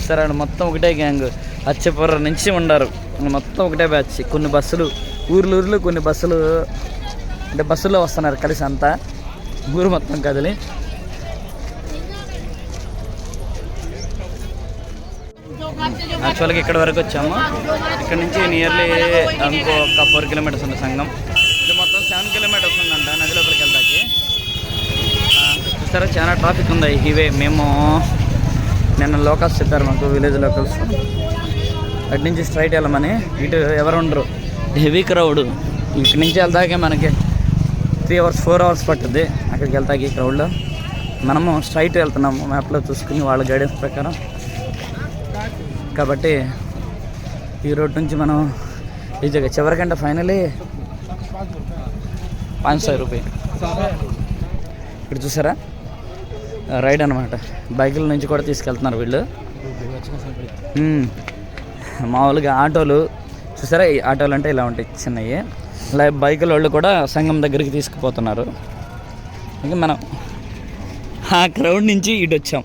సరే మొత్తం ఒకటే గ్యాంగ్ అచ్చపుర నుంచి ఉండరు, మొత్తం ఒకటే బ్యాచ్. కొన్ని బస్సులు ఊర్లు కొన్ని బస్సులు అంటే బస్సుల్లో వస్తున్నారు కలిసి అంతా ఊరు మొత్తం కదిలి. యాక్చువల్గా ఇక్కడ వరకు వచ్చాము. ఇక్కడ నుంచి నియర్లీ ఇంకో 4 కిలోమీటర్స్ ఉంది సంఘం. ఇది మొత్తం 7 కిలోమీటర్స్ ఉందంట నది లోపలికి వెళ్తాకి. సరే చాలా ట్రాఫిక్ ఉంది హైవే. మేము నిన్న లోకల్స్ చెప్పారు మాకు, విలేజ్ లోకల్స్. అటు నుంచి స్ట్రైట్ వెళ్ళమని. ఇటు ఎవరు ఉండరు, హెవీ క్రౌడ్. ఇక్కడి నుంచి వెళ్తాకే మనకి 3 అవర్స్ 4 అవర్స్ పట్టుద్ది అక్కడికి వెళ్తాకి ఈ క్రౌడ్లో. మనము స్ట్రైట్ వెళ్తున్నాము మ్యాప్లో చూసుకుని వాళ్ళ గైడెన్స్ ప్రకారం. కాబట్టి ఈ రోడ్ నుంచి మనం ఈ జగ చివరికంటే ఫైనలీ 500 రూపాయలు. ఇప్పుడు చూసారా రైడ్ అనమాట. బైకుల నుంచి కూడా తీసుకెళ్తున్నారు వీళ్ళు. మామూలుగా ఆటోలు చూసారా, ఈ ఆటోలు అంటే ఇలా ఉంటాయి చిన్నవి. ఇలా బైకుల వాళ్ళు కూడా సంఘం దగ్గరికి తీసుకుపోతున్నారు. ఇంకా మనం ఆ క్రౌడ్ నుంచి ఇటు వచ్చాం.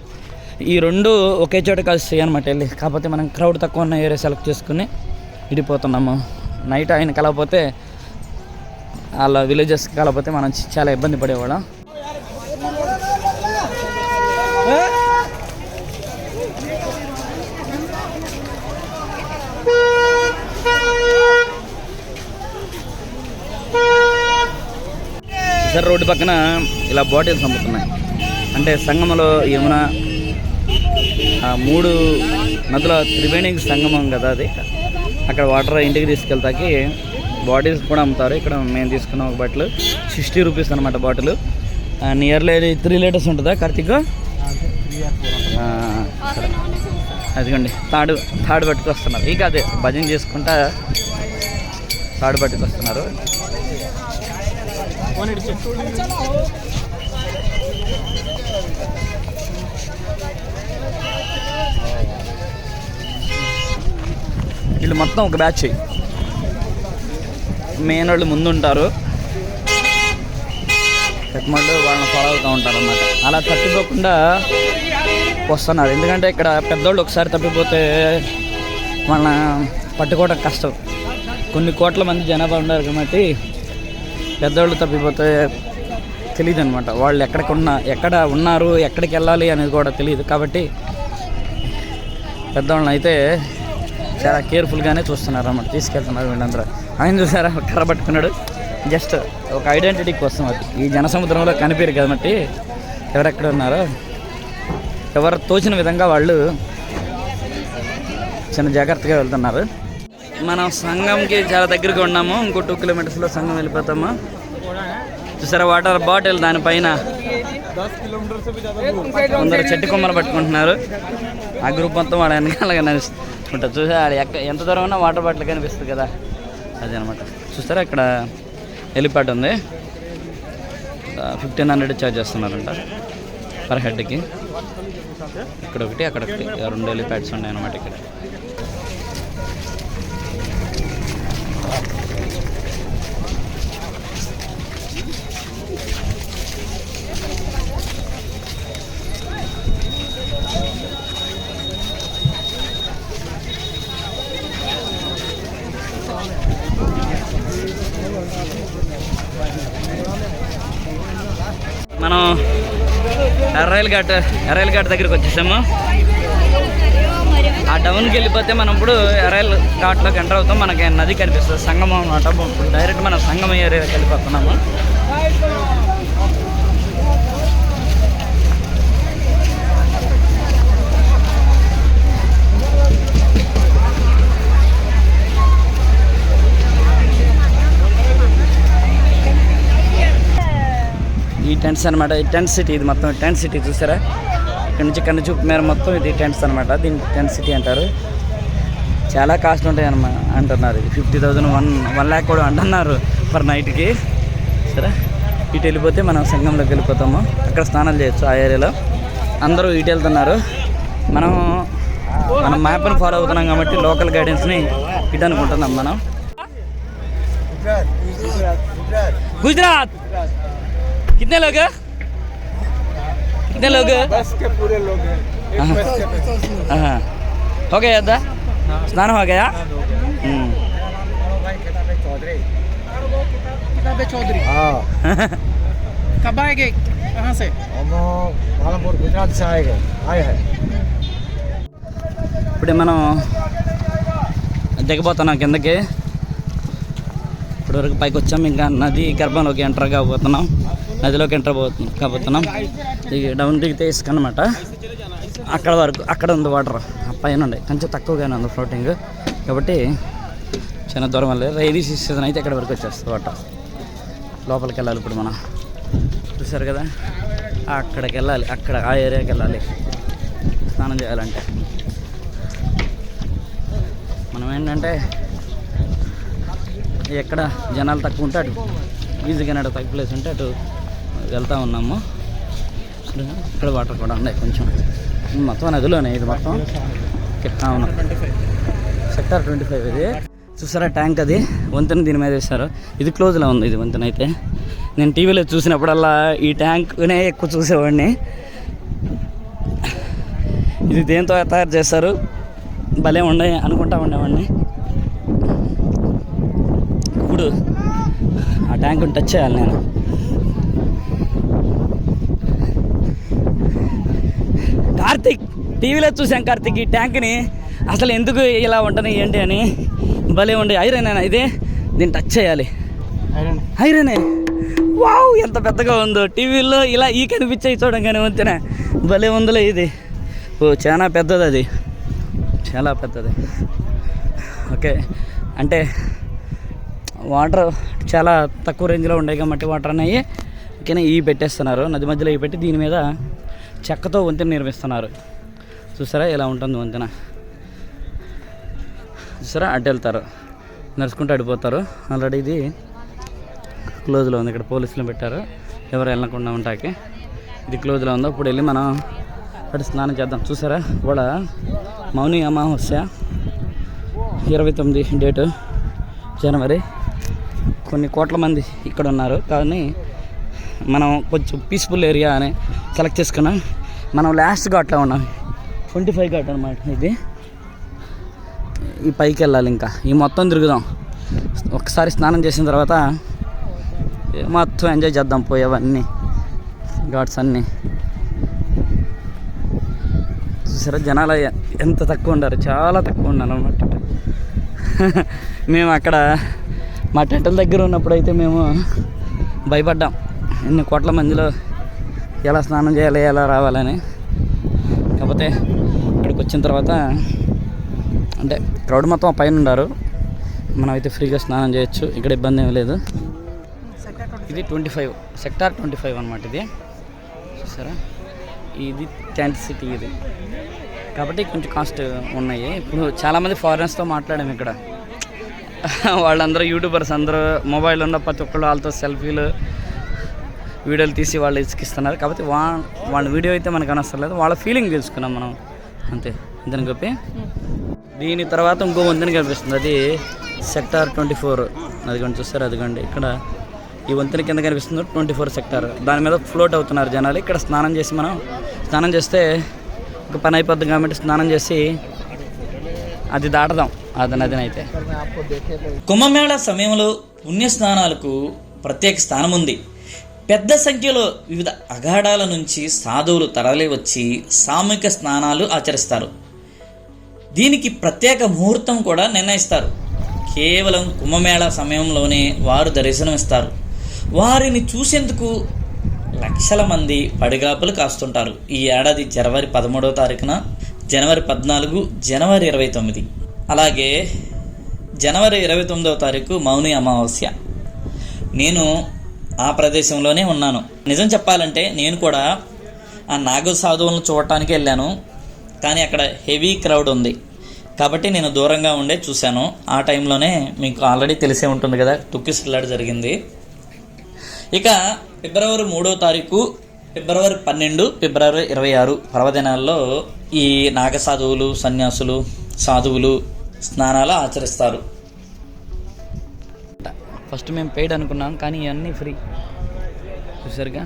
ఈ 2 ఒకే చోట కలిసి అనమాట వెళ్ళి. కాకపోతే మనం క్రౌడ్ తక్కువ ఉన్న ఏరియా సెలెక్ట్ చేసుకుని ఇడిపోతున్నాము. నైట్ ఆయన కలకపోతే వాళ్ళ విలేజెస్కి కలకపోతే మనం చాలా ఇబ్బంది పడేవాళ్ళం. సార్ రోడ్డు పక్కన ఇలా బాటిల్స్ అమ్ముతున్నాయి. అంటే సంగమంలో యమున 3 నదుల త్రివేణి సంగమం కదా అది. అక్కడ వాటర్ ఇంటికి తీసుకెళ్తాకి బాటిల్స్ కూడా అమ్ముతారు. ఇక్కడ మేము తీసుకున్న ఒక బాటిల్ 60 రూపీస్ అనమాట బాటిల్. నియర్లీ 3 లీటర్స్ ఉంటుందా కార్తీక్? అదిగోండి తాడు పట్టుకొస్తున్నారు. ఇక అదే భజన చేసుకుంటా తాడు పట్టుకొస్తున్నారు. వీళ్ళు మొత్తం ఒక బ్యాచ్. మెయిన్ వాళ్ళు ముందు ఉంటారు, పెద్దవాళ్ళు వాళ్ళని ఫాలో అవుతూ ఉంటారు అన్నమాట. అలా తప్పిపోకుండా వస్తున్నారు. ఎందుకంటే ఇక్కడ పెద్దోళ్ళు ఒకసారి తప్పిపోతే వాళ్ళ పట్టుకోవడం కష్టం. కొన్ని కోట్ల మంది జనాభా ఉన్నారు కాబట్టి పెద్దోళ్ళు తప్పిపోతే తెలియదు అనమాట. వాళ్ళు ఎక్కడ ఉన్నారు, ఎక్కడికి వెళ్ళాలి అనేది కూడా తెలియదు. కాబట్టి పెద్దవాళ్ళని అయితే చాలా కేర్ఫుల్గానే చూస్తున్నారు అన్నమాట, తీసుకెళ్తున్నారు వీళ్ళందరూ. ఆయన చూసారా కర్ర పట్టుకున్నాడు, జస్ట్ ఒక ఐడెంటిటీ కోసం. అది ఈ జనసముద్రంలో కనిపించరు కాబట్టి ఎవరెక్కడ ఉన్నారో ఎవరు తోచిన విధంగా వాళ్ళు చిన్న జాగ్రత్తగా వెళ్తున్నారు. మనం సంఘంకి చాలా దగ్గరగా ఉన్నాము. ఇంకో 2 కిలోమీటర్స్లో సంఘం వెళ్ళిపోతాము. చూసారా వాటర్ బాటిల్ దానిపైన కొందరు చెట్టు కొమ్మలు పట్టుకుంటున్నారు. ఆ గ్రూప్ మొత్తం వాడు వెనకాలగా నడుస్తుంటారు. చూసారా ఎంత దూరం ఉన్నా వాటర్ బాటిల్ కనిపిస్తుంది కదా, అదే అనమాట. చూస్తారా ఇక్కడ హెలిప్యాడ్ ఉంది, 1500 ఛార్జ్ చేస్తున్నారంట పర్ హెడ్కి. ఇక్కడ ఒకటి అక్కడ ఒకటి 2 హెలిప్యాడ్స్ ఉన్నాయి అన్నమాట ఇక్కడ. మనం ఎర్రైల్ ఘాట్ దగ్గరికి వచ్చేసాము. ఆ టౌన్కి వెళ్ళిపోతే మనం ఇప్పుడు ఎర్రైల్ ఘాట్లోకి ఎంటర్ అవుతాం. మనకి నది కనిపిస్తుంది, సంగమం అనమాట. ఇప్పుడు డైరెక్ట్ మనం సంగమం ఏరియాకి వెళ్ళిపోతున్నాము. ఈ టెంట్స్ అనమాట, ఈ టెంట్ సిటీ. ఇది మొత్తం టెంట్ సిటీ చూసారా, ఇక్కడ నుంచి కన్ను చూపు మేర మొత్తం ఇది టెంట్స్ అనమాట. దీన్ని టెంట్ సిటీ అంటారు. చాలా కాస్ట్ ఉంటాయి అంటున్నారు. 50,000 1 lakh కూడా అంటున్నారు పర్ నైట్కి. సరే ఇటు వెళ్ళిపోతే మనం సంఘంలోకి వెళ్ళిపోతాము. అక్కడ స్నానాలు చేయొచ్చు ఆ ఏరియాలో. అందరూ ఇటు వెళ్తున్నారు. మనం మ్యాప్ని ఫాలో అవుతున్నాం కాబట్టి లోకల్ గైడెన్స్ని ఇటు అనుకుంటున్నాం మనం. గుజరాత్ कितने लोग हैं? बस के पूरे लोग हैं. हाँ हो गया था स्नान हो गया. चौधरी कब आएंगे, कहाँ से? हम पालमपुर गुजरात से आए हैं. ఇప్పుడే మనం దిగబోతున్నాం కిందకి. ఇప్పటివరకు పైకి వచ్చాం. ఇంకా నది గర్భంలోకి ఎంటర్ కాబోతున్నాం, నదిలోకి ఎంటర్ కాబోతున్నాం. ఇది డౌన్ దిగితే ఇసుక అనమాట. అక్కడ వరకు అక్కడ ఉంది వాటర్, ఆ పైన ఉండే కొంచెం తక్కువగానే ఉంది ఫ్లోటింగ్ కాబట్టి చిన్న దూరం వెళ్ళి. రైనీ సీజన్ అయితే ఇక్కడ వరకు వచ్చేస్తుంది వాటర్. లోపలికి వెళ్ళాలి ఇప్పుడు మనం. చూసారు కదా అక్కడికి వెళ్ళాలి, అక్కడ ఆ ఏరియాకి వెళ్ళాలి స్నానం చేయాలంటే. మనం ఏంటంటే ఎక్కడ జనాలు తక్కువ ఉంటే అటు ఈజీగా తక్కువ ప్లేస్ ఉంటే అటు వెళ్తూ ఉన్నాము. ఇక్కడ వాటర్ కూడా ఉన్నాయి కొంచెం. మొత్తం నదిలోనే ఇది మొత్తం. అవును సెక్టార్ 25 ఇది. చూసారా ట్యాంక్, అది వంతెన దీని మీద వేశారు. ఇది క్లోజ్లో ఉంది ఇది వంతెన అయితే. నేను టీవీలో చూసినప్పుడల్లా ఈ ట్యాంక్నే ఎక్కువ చూసేవాడిని. ఇది దేంతో తయారు చేస్తారు భలే ఉండే అనుకుంటా ఉండేవాడిని. ఇప్పుడు ఆ ట్యాంకుని టచ్ చేయాలి నేను. కార్తిక్ టీవీలో చూసాం కార్తిక్ ఈ ట్యాంక్ని. అసలు ఎందుకు ఇలా ఉంటుంది ఏంటి అని భలే ఉండే. ఐరన్ ఇదే, దీన్ని టచ్ చేయాలి. ఐరనే. వావ్ ఎంత పెద్దగా ఉందో. టీవీలో ఇలా ఈ కనిపించాయి చూడంగానే వంతెన భలే ఉందిలే ఇది. ఓ చాలా పెద్దది, అది చాలా పెద్దది. ఓకే అంటే వాటర్ చాలా తక్కువ రేంజ్లో ఉండేవి మట్టి వాటర్ అనేవి. ఓకేనా ఇవి పెట్టేస్తున్నారు నది మధ్యలో. ఇవి పెట్టి దీని మీద చెక్కతో వంతెన నిర్మిస్తున్నారు. చూసారా ఎలా ఉంటుంది వంతెన. చూసారా అడ్డు వెళ్తారు, నడుచుకుంటూ అడిపోతారు. ఆల్రెడీ ఇది క్లోజ్లో ఉంది. ఇక్కడ పోలీసులు పెట్టారు ఎవరు వెళ్ళకుండా ఉంటాకి. ఇది క్లోజ్లో ఉందో. ఇప్పుడు వెళ్ళి మనం అక్కడ స్నానం చేద్దాం. చూసారా కూడా మౌని అమావాస్య 29 డేటు జనవరి. కొన్ని కోట్ల మంది ఇక్కడ ఉన్నారు, కానీ మనం కొంచెం పీస్ఫుల్ ఏరియా అని సెలెక్ట్ చేసుకున్నాం. మనం లాస్ట్ ఘాట్లో ఉన్నాం, 25 ఘాట్ అనమాట ఇది. ఈ పైకి వెళ్ళాలి, ఇంకా ఈ మొత్తం తిరుగుదాం. ఒకసారి స్నానం చేసిన తర్వాత మొత్తం ఎంజాయ్ చేద్దాం, పోయేవన్నీ ఘాట్స్ అన్నీ. చూసారా జనాలు ఎంత తక్కువ ఉన్నారు, చాలా తక్కువ ఉన్నారు అన్నమాట. మేము అక్కడ మా టెంటల్ దగ్గర ఉన్నప్పుడు అయితే మేము భయపడ్డాం, ఎన్ని కోట్ల మందిలో ఎలా స్నానం చేయాలి, ఎలా రావాలని. కాకపోతే ఇక్కడికి వచ్చిన తర్వాత అంటే క్రౌడ్ మొత్తం పైన ఉన్నారు, మనం అయితే ఫ్రీగా స్నానం చేయొచ్చు, ఇక్కడ ఇబ్బంది ఏమీ లేదు. ఇది 25 సెక్టార్ 25 అనమాట ఇది. చూసారా, ఇది టెంట్ సిటీ ఇది, కాబట్టి కొంచెం కాస్ట్ ఉన్నాయి. ఇప్పుడు చాలామంది ఫారినర్స్తో మాట్లాడాము ఇక్కడ, వాళ్ళందరూ యూట్యూబర్స్ అందరూ మొబైల్ ఉన్న ప్రతి ఒక్కళ్ళు వాళ్ళతో సెల్ఫీలు వీడియోలు తీసి వాళ్ళు ఇసుకిస్తున్నారు. కాబట్టి వాళ్ళ వీడియో అయితే మనకు అనవసరం లేదు, వాళ్ళ ఫీలింగ్ తెలుసుకున్నాం మనం అంతే. ఇంతని చెప్పి దీని తర్వాత ఇంకో వంతెన కనిపిస్తుంది, అది సెక్టార్ 24. అదిగోండి చూస్తారు, అదిగోండి ఇక్కడ ఈ వంతెన కింద కనిపిస్తుంది 24 సెక్టార్. దాని మీద ఫ్లోట్ అవుతున్నారు జనాలు. ఇక్కడ స్నానం చేసి మనం స్నానం చేస్తే ఒక పని అయిపోద్ది కాబట్టి స్నానం చేసి అది దాటదాం అది నదినైతే. కుంభమేళా సమయంలో పుణ్యస్నానాలకు ప్రత్యేక స్థానం ఉంది. పెద్ద సంఖ్యలో వివిధ అఘాడాల నుంచి సాధువులు తరలి వచ్చి సామూహిక స్నానాలు ఆచరిస్తారు. దీనికి ప్రత్యేక ముహూర్తం కూడా నిర్ణయిస్తారు. కేవలం కుంభమేళా సమయంలోనే వారు దర్శనమిస్తారు. వారిని చూసేందుకు లక్షల మంది పడిగాపులు కాస్తుంటారు. ఈ ఏడాది జనవరి 13వ తారీఖున, జనవరి 14, జనవరి 29, అలాగే జనవరి 29వ తారీఖు మౌని అమావాస్య. నేను ఆ ప్రదేశంలోనే ఉన్నాను. నిజం చెప్పాలంటే నేను కూడా ఆ నాగ సాధువులను చూడటానికి వెళ్ళాను, కానీ అక్కడ హెవీ క్రౌడ్ ఉంది కాబట్టి నేను దూరంగా ఉండే చూశాను. ఆ టైంలోనే మీకు ఆల్రెడీ తెలిసే ఉంటుంది కదా, తొక్కిసలాట జరిగింది. ఇక ఫిబ్రవరి 3వ తారీఖు, ఫిబ్రవరి 12, ఫిబ్రవరి 26 పర్వదినాల్లో ఈ నాగ సాధువులు, సన్యాసులు, సాధువులు స్నానాలు ఆచరిస్తారు. ఫస్ట్ మేము పెయిడ్ అనుకున్నాం, కానీ ఇవన్నీ ఫ్రీ. చూసారుగా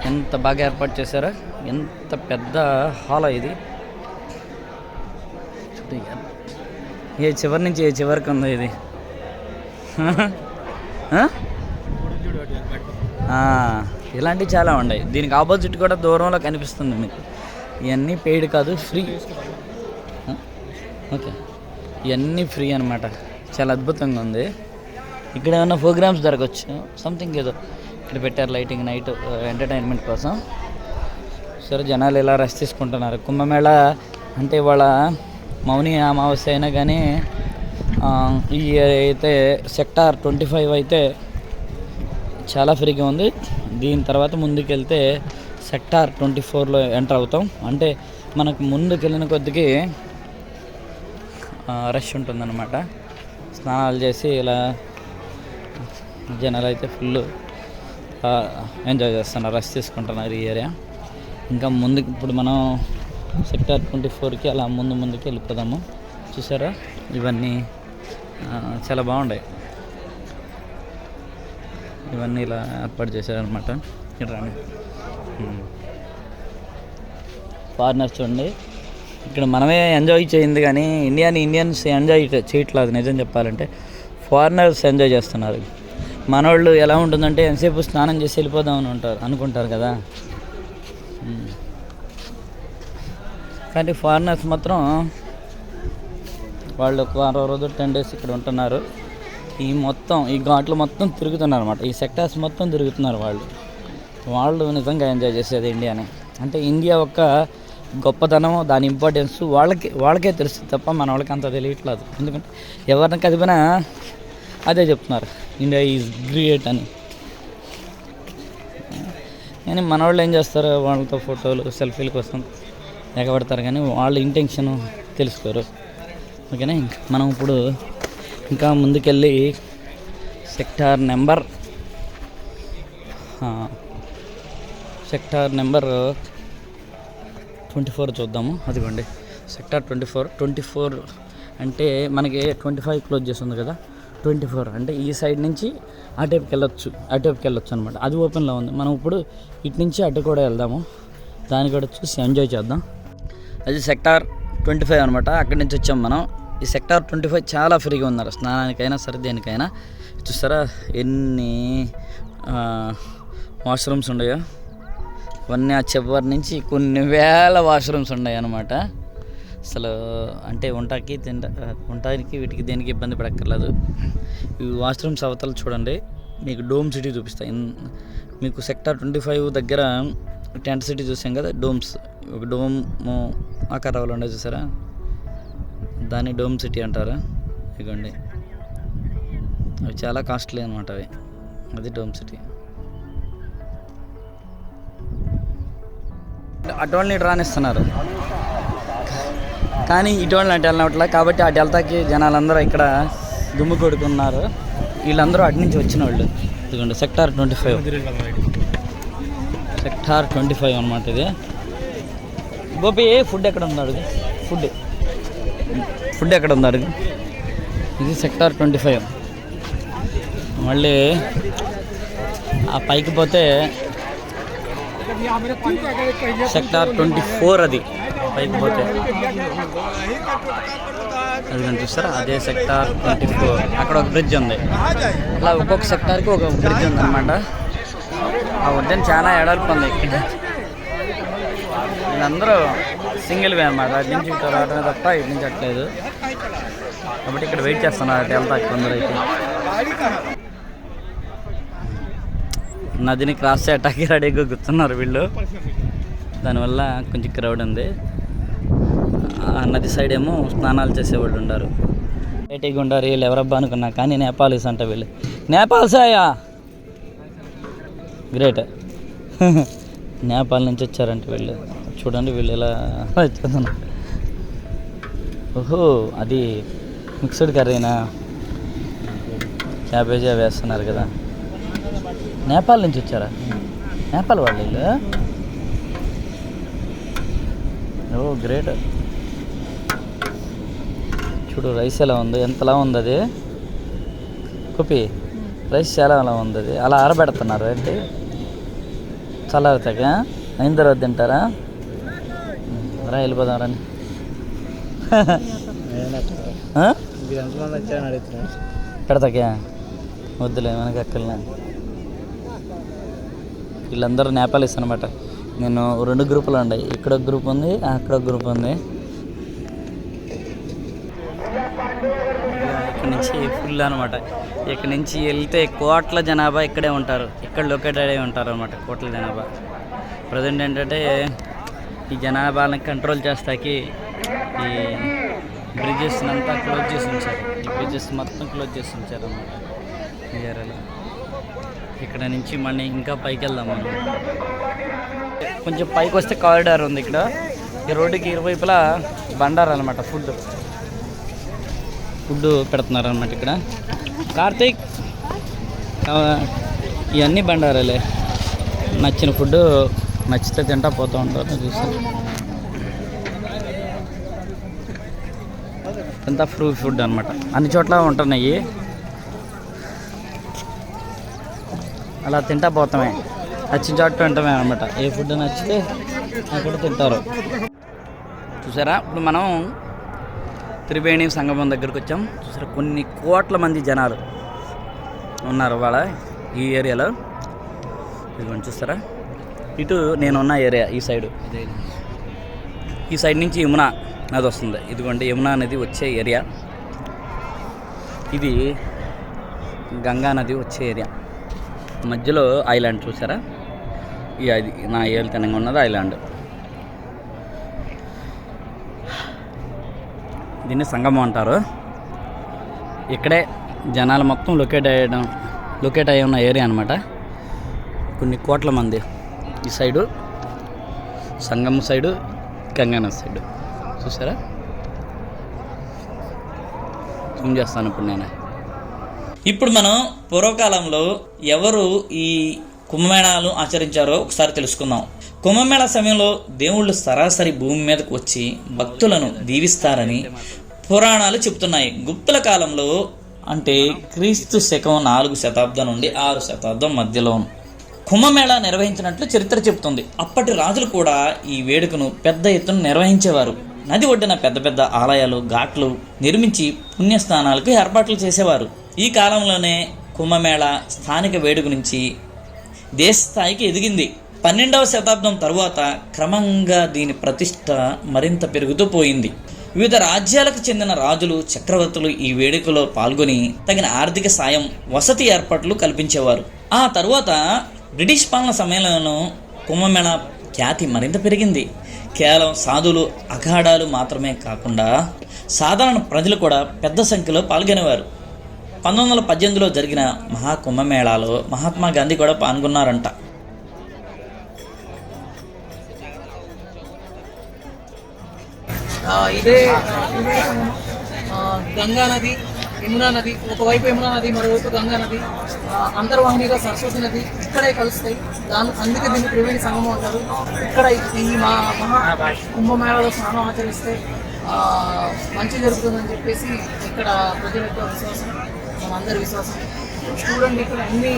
ఎంత బాగా ఏర్పాటు చేశారో, ఎంత పెద్ద హాల్ ఇది. ఏ చివరి నుంచి ఏ చివరికి ఉందో ఇది. ఇలాంటివి చాలా ఉన్నాయి. దీనికి ఆపోజిట్ కూడా దూరంలో కనిపిస్తుంది మీకు. ఇవన్నీ పెయిడ్ కాదు, ఫ్రీ. ఓకే, ఇవన్నీ ఫ్రీ అనమాట. చాలా అద్భుతంగా ఉంది. ఇక్కడ ఏమన్నా ప్రోగ్రామ్స్ జరగవచ్చు, సంథింగ్ ఏదో ఇక్కడ పెట్టారు లైటింగ్, నైట్ ఎంటర్టైన్మెంట్ కోసం. సరే జనాలు ఇలా రెస్ట్ తీసుకుంటున్నారు. కుంభమేళా అంటే వాళ్ళ మౌని అమావాస్య అయినా కానీ ఈ అయితే సెక్టార్ 25 అయితే చాలా ఫ్రీగా ఉంది. దీని తర్వాత ముందుకెళ్తే సెక్టార్ 24లో ఎంటర్ అవుతాం. అంటే మనకు ముందుకు వెళ్ళిన కొద్దికి రష్ ఉంటుందన్నమాట. స్నానాలు చేసి ఇలా జనాలు అయితే ఫుల్ ఎంజాయ్ చేస్తున్నారు, రష్ తీసుకుంటున్నారు ఈ ఏరియా. ఇంకా ముందుకు ఇప్పుడు మనం సెక్టార్ 24కి అలా ముందుకు వెళ్ళిపోదాము. చూసారా, ఇవన్నీ చాలా బాగున్నాయి. ఇవన్నీ ఇలా ఏర్పాటు చేశారనమాట. ఇక్కడ ఫారినర్స్ చూడండి, ఇక్కడ మనమే ఎంజాయ్ చేయింది కానీ ఇండియన్స్ ఎంజాయ్ చేయట్లేదు. నిజం చెప్పాలంటే ఫారినర్స్ ఎంజాయ్ చేస్తున్నారు. మనోళ్ళు ఎలా ఉంటుందంటే ఎంతసేపు స్నానం చేసి వెళ్ళిపోదామని అనుకుంటారు కదా, కానీ ఫారినర్స్ మాత్రం వాళ్ళు ఒక 60 రోజులు 10 days ఇక్కడ ఉంటున్నారు. ఈ ఘాట్లు మొత్తం తిరుగుతున్నారు అనమాట. ఈ సెక్టార్స్ మొత్తం తిరుగుతున్నారు వాళ్ళు నిజంగా ఎంజాయ్ చేసేది ఇండియాని. అంటే ఇండియా యొక్క గొప్పతనం, దాని ఇంపార్టెన్స్ వాళ్ళకే తెలుస్తుంది తప్ప మన వాళ్ళకి అంత తెలియట్లేదు. ఎందుకంటే ఎవరిని కదిపినా అదే చెప్తున్నారు, ఇండియా ఈజ్ గ్రేట్ అని. కానీ మన వాళ్ళు ఏం చేస్తారు, వాళ్ళతో ఫోటోలు సెల్ఫీల కోసం ఎగబడతారు, కానీ వాళ్ళ ఇంటెన్షన్ తెలుసుకోరు. ఓకేనా, మనం ఇప్పుడు ఇంకా ముందుకెళ్ళి సెక్టార్ నెంబర్ 24 చూద్దాము. అదిగోండి సెక్టార్ 24 అంటే మనకి 25 క్లోజ్ చేస్తుంది కదా, 24 అంటే ఈ సైడ్ నుంచి అటువైపుకి వెళ్ళొచ్చు అనమాట. అది ఓపెన్లో ఉంది. మనం ఇప్పుడు ఇటు నుంచి అటు కూడా వెళ్దాము, దాన్ని కూడా చూసి ఎంజాయ్ చేద్దాం. అది సెక్టార్ 25 అనమాట. అక్కడి నుంచి వచ్చాం మనం. ఈ సెక్టార్ 25 చాలా ఫ్రీగా ఉన్నారు, స్నానానికైనా సరే దేనికైనా. చూస్తారా ఎన్ని వాష్రూమ్స్ ఉన్నాయో. ఇవన్నీ ఆ చివరి నుంచి కొన్ని వేల వాష్రూమ్స్ ఉన్నాయి అన్నమాట. అసలు అంటే ఉండటానికి వీటికి దేనికి ఇబ్బంది పడక్కర్లేదు. ఈ వాష్రూమ్స్ అవతల చూడండి, మీకు డోమ్ సిటీ చూపిస్తాయి. మీకు సెక్టార్ 25 దగ్గర టెంట్ సిటీ చూసాం కదా, డోమ్స్, ఒక డోమ్ ఆకారాలు ఉండే చూసారా, దాన్ని డోమ్ సిటీ అంటారు. ఇదిగోండి, అవి చాలా కాస్ట్లీ అనమాట అవి. అది డోమ్ సిటీ. అటోళ్ళని ఇటు రానిస్తున్నారు, కానీ ఇటోళ్ళని అటు వెళ్ళినట్ల. కాబట్టి అటు వెళ్తాకి జనాలందరూ ఇక్కడ దుమ్ము కొడుకున్నారు. వీళ్ళందరూ అటు నుంచి వచ్చిన వాళ్ళు. ఇదిగోండి సెక్టార్ 25 అనమాట ఇది. గోపి ఫుడ్ ఎక్కడ ఉన్నాడు? ఫుడ్ ఎక్కడ ఉన్నాడు? ఇది సెక్టార్ 25. మళ్ళీ ఆ పైకి పోతే సెక్టార్ 24 అది పైకి పోతే. అది కానీ చూస్తారా, అదే సెక్టార్ 24. అక్కడ ఒక బ్రిడ్జ్ ఉంది. అలా ఒక్కొక్క సెక్టార్కి ఒక బ్రిడ్జ్ ఉంది అనమాట. ఆ ఉద్యానం చాలా ఎడల్పు ఉంది. వీళ్ళందరూ సింగిల్ వే అనమాట. అటు నుంచి ఇటు రావడమే తప్ప ఇటు నుంచి అట్లేదు. కాబట్టి ఇక్కడ వెయిట్ చేస్తున్నారు అటు వెళ్తా కొందరు అయితే. నదిని క్రాస్ చేయటానికి రెడీగా కూర్చున్నారు వీళ్ళు. దానివల్ల కొంచెం క్రౌడ్ ఉంది. ఆ నది సైడ్ ఏమో స్నానాలు చేసేవాళ్ళు ఉన్నారు. బయటికి ఉండారు వీళ్ళు. ఎవరబ్బా అనుకున్నా, కానీ నేపాలీస్ అంట వీళ్ళు. నేపాల్ సాయా గ్రేట్. నేపాల్ నుంచి వచ్చారంట వీళ్ళు. చూడండి వీళ్ళు ఎలా వచ్చేస్తున్నారు. ఓహో, అది మిక్స్డ్ కర్రీనా? క్యాబేజీ అవి వేస్తున్నారు కదా. నేపాల్ నుంచి వచ్చారా? నేపాల్ వాళ్ళు వీళ్ళు. ఓ గ్రేట్. చూడు రైస్ ఎలా ఉంది, ఎంతలా ఉంది అది. కుపి రైస్ చాలా అలా ఉంది. అది అలా ఆరబెడుతున్నారు ఏంటి? చల్లారుతాక అయిన తర్వాత తింటారా? రా వెళ్ళిపోదాం రండి. పెడతాకా వద్దులే మనకి అక్కలనే. వీళ్ళందరూ నేపాలీస్ అనమాట. నేను 2 గ్రూపులు ఉన్నాయి. ఇక్కడ ఒక గ్రూప్ ఉంది, అక్కడ ఒక గ్రూప్ ఉంది. ఇక్కడ నుంచి ఫుల్ అనమాట. ఇక్కడ నుంచి వెళ్తే కోట్ల జనాభా ఇక్కడే ఉంటారు. ఇక్కడ లొకేటెడ్ అయి ఉంటారు అనమాట, కోట్ల జనాభా. ప్రజెంట్ ఏంటంటే ఈ జనాభాని కంట్రోల్ చేస్తాకి ఈ బ్రిడ్జెస్ అంతా క్లోజ్ చేసి ఉంచారు. ఈ బ్రిడ్జెస్ మొత్తం క్లోజ్ చేసి ఉంచారు అన్నమాట ఈ ఏరియాలో. ఇక్కడ నుంచి మళ్ళీ ఇంకా పైకి వెళ్దాం మనం. కొంచెం పైకి వస్తే కారిడార్ ఉంది. ఇక్కడ ఈ రోడ్డుకి ఇరువైపులా బండారు అనమాట. ఫుడ్ పెడుతున్నారు అనమాట ఇక్కడ. కార్తీక్ ఇవన్నీ బండారాలే. నచ్చిన ఫుడ్ నచ్చితే తింటా పోతూ ఉంటారు. చూసాను అంతా ఫుడ్ అనమాట. అన్ని చోట్ల ఉంటున్నాయి. అలా తింటా పోతామే, నచ్చిన చోట తింటామే అనమాట. ఏ ఫుడ్ నచ్చితే అక్కడ తింటారు. చూసారా, ఇప్పుడు మనం త్రివేణి సంగమం దగ్గరికి వచ్చాం. చూసారా, కొన్ని కోట్ల మంది జనాలు ఉన్నారు వాళ్ళ ఈ ఏరియాలో. ఇదిగోండి చూస్తారా, ఇటు నేనున్న ఏరియా ఈ సైడు. ఈ సైడ్ నుంచి యమునా నది వస్తుంది. ఇదిగోండి యమునా నది వచ్చే ఏరియా ఇది. గంగా నది వచ్చే ఏరియా. మధ్యలో ఐలాండ్ చూసారా, అది నా ఏలుతనంగా ఉన్నది ఐలాండ్. దీన్ని సంగమం అంటారు. ఇక్కడే జనాలు మొత్తం లొకేట్ అయ్యి ఉన్న ఏరియా అనమాట. కొన్ని కోట్ల మంది ఈ సైడు, సంగమం సైడు, గంగానది సైడు. చూసారా, జూమ్ చేస్తాను ఇప్పుడు నేను. ఇప్పుడు మనం పూర్వకాలంలో ఎవరు ఈ కుంభమేళాలు ఆచరించారో ఒకసారి తెలుసుకుందాం. కుంభమేళా సమయంలో దేవుళ్ళు సరాసరి భూమి మీదకు వచ్చి భక్తులను దీవిస్తారని పురాణాలు చెప్తున్నాయి. గుప్తుల కాలంలో అంటే క్రీస్తు శకం 4 శతాబ్దం నుండి 6 శతాబ్దం మధ్యలో కుంభమేళా నిర్వహించినట్లు చరిత్ర చెబుతుంది. అప్పటి రాజులు కూడా ఈ వేడుకను పెద్ద ఎత్తున నిర్వహించేవారు. నది ఒడ్డున పెద్ద పెద్ద ఆలయాలు, ఘాట్లు నిర్మించి పుణ్యస్నానాలకు ఏర్పాట్లు చేసేవారు. ఈ కాలంలోనే కుంభమేళా స్థానిక వేడుక నుంచి దేశ స్థాయికి ఎదిగింది. 12వ శతాబ్దం తరువాత క్రమంగా దీని ప్రతిష్ట మరింత పెరుగుతూ పోయింది. వివిధ రాజ్యాలకు చెందిన రాజులు, చక్రవర్తులు ఈ వేడుకలో పాల్గొని తగిన ఆర్థిక సాయం, వసతి ఏర్పాట్లు కల్పించేవారు. ఆ తరువాత బ్రిటిష్ పాలన సమయంలోనూ కుంభమేళా ఖ్యాతి మరింత పెరిగింది. కేవలం సాధువులు, అఖాడాలు మాత్రమే కాకుండా సాధారణ ప్రజలు కూడా పెద్ద సంఖ్యలో పాల్గొనేవారు. 1918లో జరిగిన మహాకుంభమేళాలో మహాత్మా గాంధీ కూడా పాల్గొన్నారంట. ఇదే గంగా నది, యమునా నది, ఒకవైపు యమునా నది, మరోవైపు గంగా నది, అంతర్వాహినిగా సరస్వతి నది ఇక్కడే కలుస్తాయి. అందుకే దీన్ని త్రివేణి సంగమం అంటారు. ఇక్కడ ఈ మహా కుంభమేళాలో స్నానం ఆచరిస్తే మంచి జరుగుతుందని చెప్పేసి ఇక్కడ ప్రజల యొక్క విశ్వాసం, మనందరి విశ్వాసం. చూడండి, ఇక్కడ ఎన్ని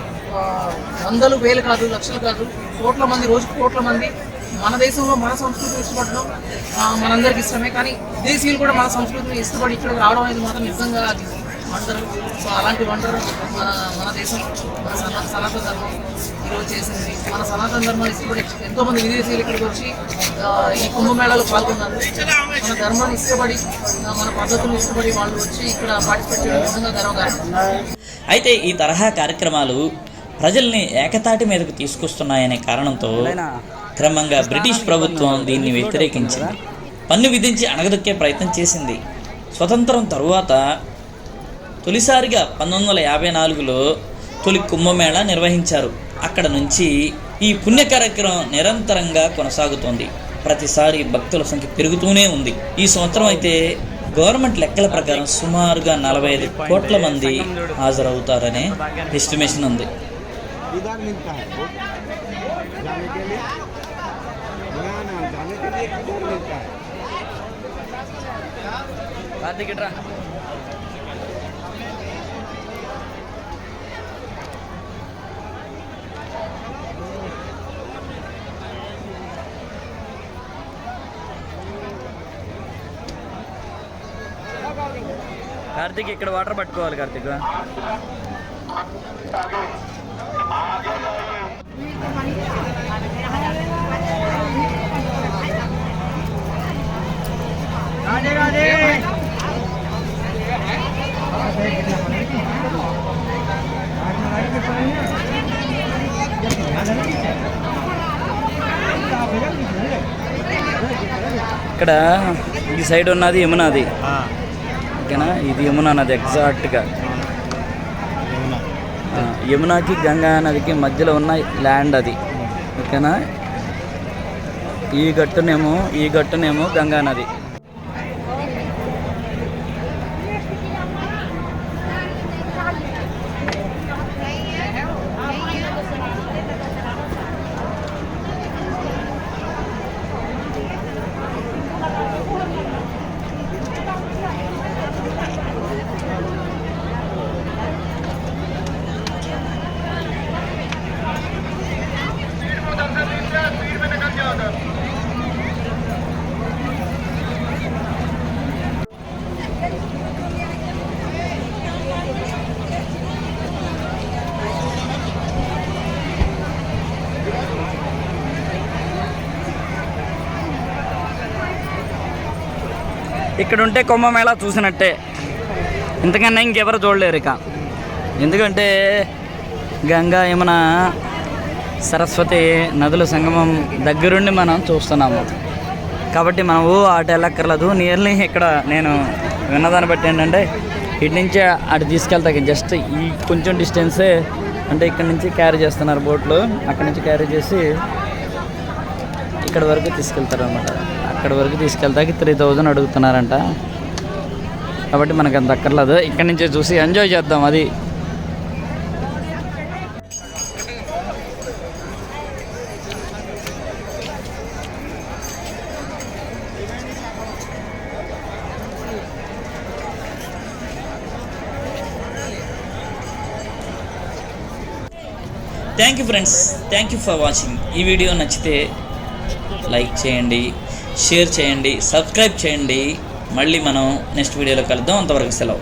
వందలు, వేలు కాదు, లక్షలు కాదు, కోట్ల మంది, రోజుకు కోట్ల మంది మన దేశంలో మన సంస్కృతిని ఇష్టపడడం మనందరికి ఇష్టమే. కానీ విదేశీయులు కూడా మన సంస్కృతిని ఇష్టపడి ఇక్కడికి రావడం అనేది మాత్రం నిజంగా అది వండరు. సో అలాంటి వండరు మన దేశం, మన సనాతన ధర్మం ఈరోజు చేసింది. మన సనాతన ధర్మాన్ని ఇష్టపడి ఎంతోమంది విదేశీయులు ఇక్కడికి వచ్చి ఈ కుంభమేళాలో పాల్గొన్నారు. మన ధర్మాన్ని ఇష్టపడి, మన పద్ధతులను ఇష్టపడి వాళ్ళు వచ్చి ఇక్కడ పార్టిసిపేట్ చేయడం నిజంగా గర్వకారణం. అయితే ఈ తరహా కార్యక్రమాలు ప్రజల్ని ఏకతాటి మీదకు తీసుకొస్తున్నాయనే కారణంతో క్రమంగా బ్రిటిష్ ప్రభుత్వం దీన్ని వ్యతిరేకించింది. పన్ను విధించి అణగదొక్కే ప్రయత్నం చేసింది. స్వతంత్రం తరువాత తొలిసారిగా 1954లో తొలి కుంభమేళా నిర్వహించారు. అక్కడ నుంచి ఈ పుణ్య కార్యక్రమం నిరంతరంగా కొనసాగుతోంది. ప్రతిసారి భక్తుల సంఖ్య పెరుగుతూనే ఉంది. ఈ సంవత్సరం అయితే గవర్నమెంట్ లెక్కల ప్రకారం సుమారుగా 45 కోట్ల మంది హాజరవుతారనే ఎస్టిమేషన్ ఉంది. కార్తీక్ ఇక్కడ వాటర్ పట్టుకోవాలి. కార్తీక్ ఇక్కడ ఈ సైడ్ ఉన్నది యమునాది, ఓకేనా? ఇది యమునా నది ఎగ్జాక్ట్గా. యమునాకి గంగా నదికి మధ్యలో ఉన్న ల్యాండ్ అది, ఓకేనా? ఈ గట్టునేమో గంగా నది. ఇక్కడ ఉంటే కుంభమేళా చూసినట్టే, ఇంతకన్నా ఇంకెవరు చూడలేరు ఇక. ఎందుకంటే గంగా, యమున, సరస్వతి నదుల సంగమం దగ్గరుండి మనం చూస్తున్నాము. కాబట్టి మనం అటు వెళ్ళక్కర్లేదు. నియర్లీ ఇక్కడ నేను విన్నదాన్ని బట్టి ఏంటంటే ఇటు నుంచి అటు తీసుకెళ్తాకి జస్ట్ ఈ కొంచెం డిస్టెన్సే, అంటే ఇక్కడ నుంచి క్యారీ చేస్తున్నారు బోట్లు. అక్కడి నుంచి క్యారీ చేసి ఇక్కడ వరకు తీసుకెళ్తారు అనమాట. అక్కడ వరకు తీసుకెళ్తాకి 3000 అడుగుతున్నారంట. కాబట్టి మనకు అంత అక్కర్లేదు, ఇక్కడి నుంచే చూసి ఎంజాయ్ చేద్దాం. అది thank you friends, thank you for watching. ఈ వీడియో నచ్చితే లైక్ చేయండి, షేర్ చేయండి, సబ్స్క్రైబ్ చేయండి. మళ్ళీ మనం నెక్స్ట్ వీడియోలో కలుద్దాం. అంతవరకు సెలవు.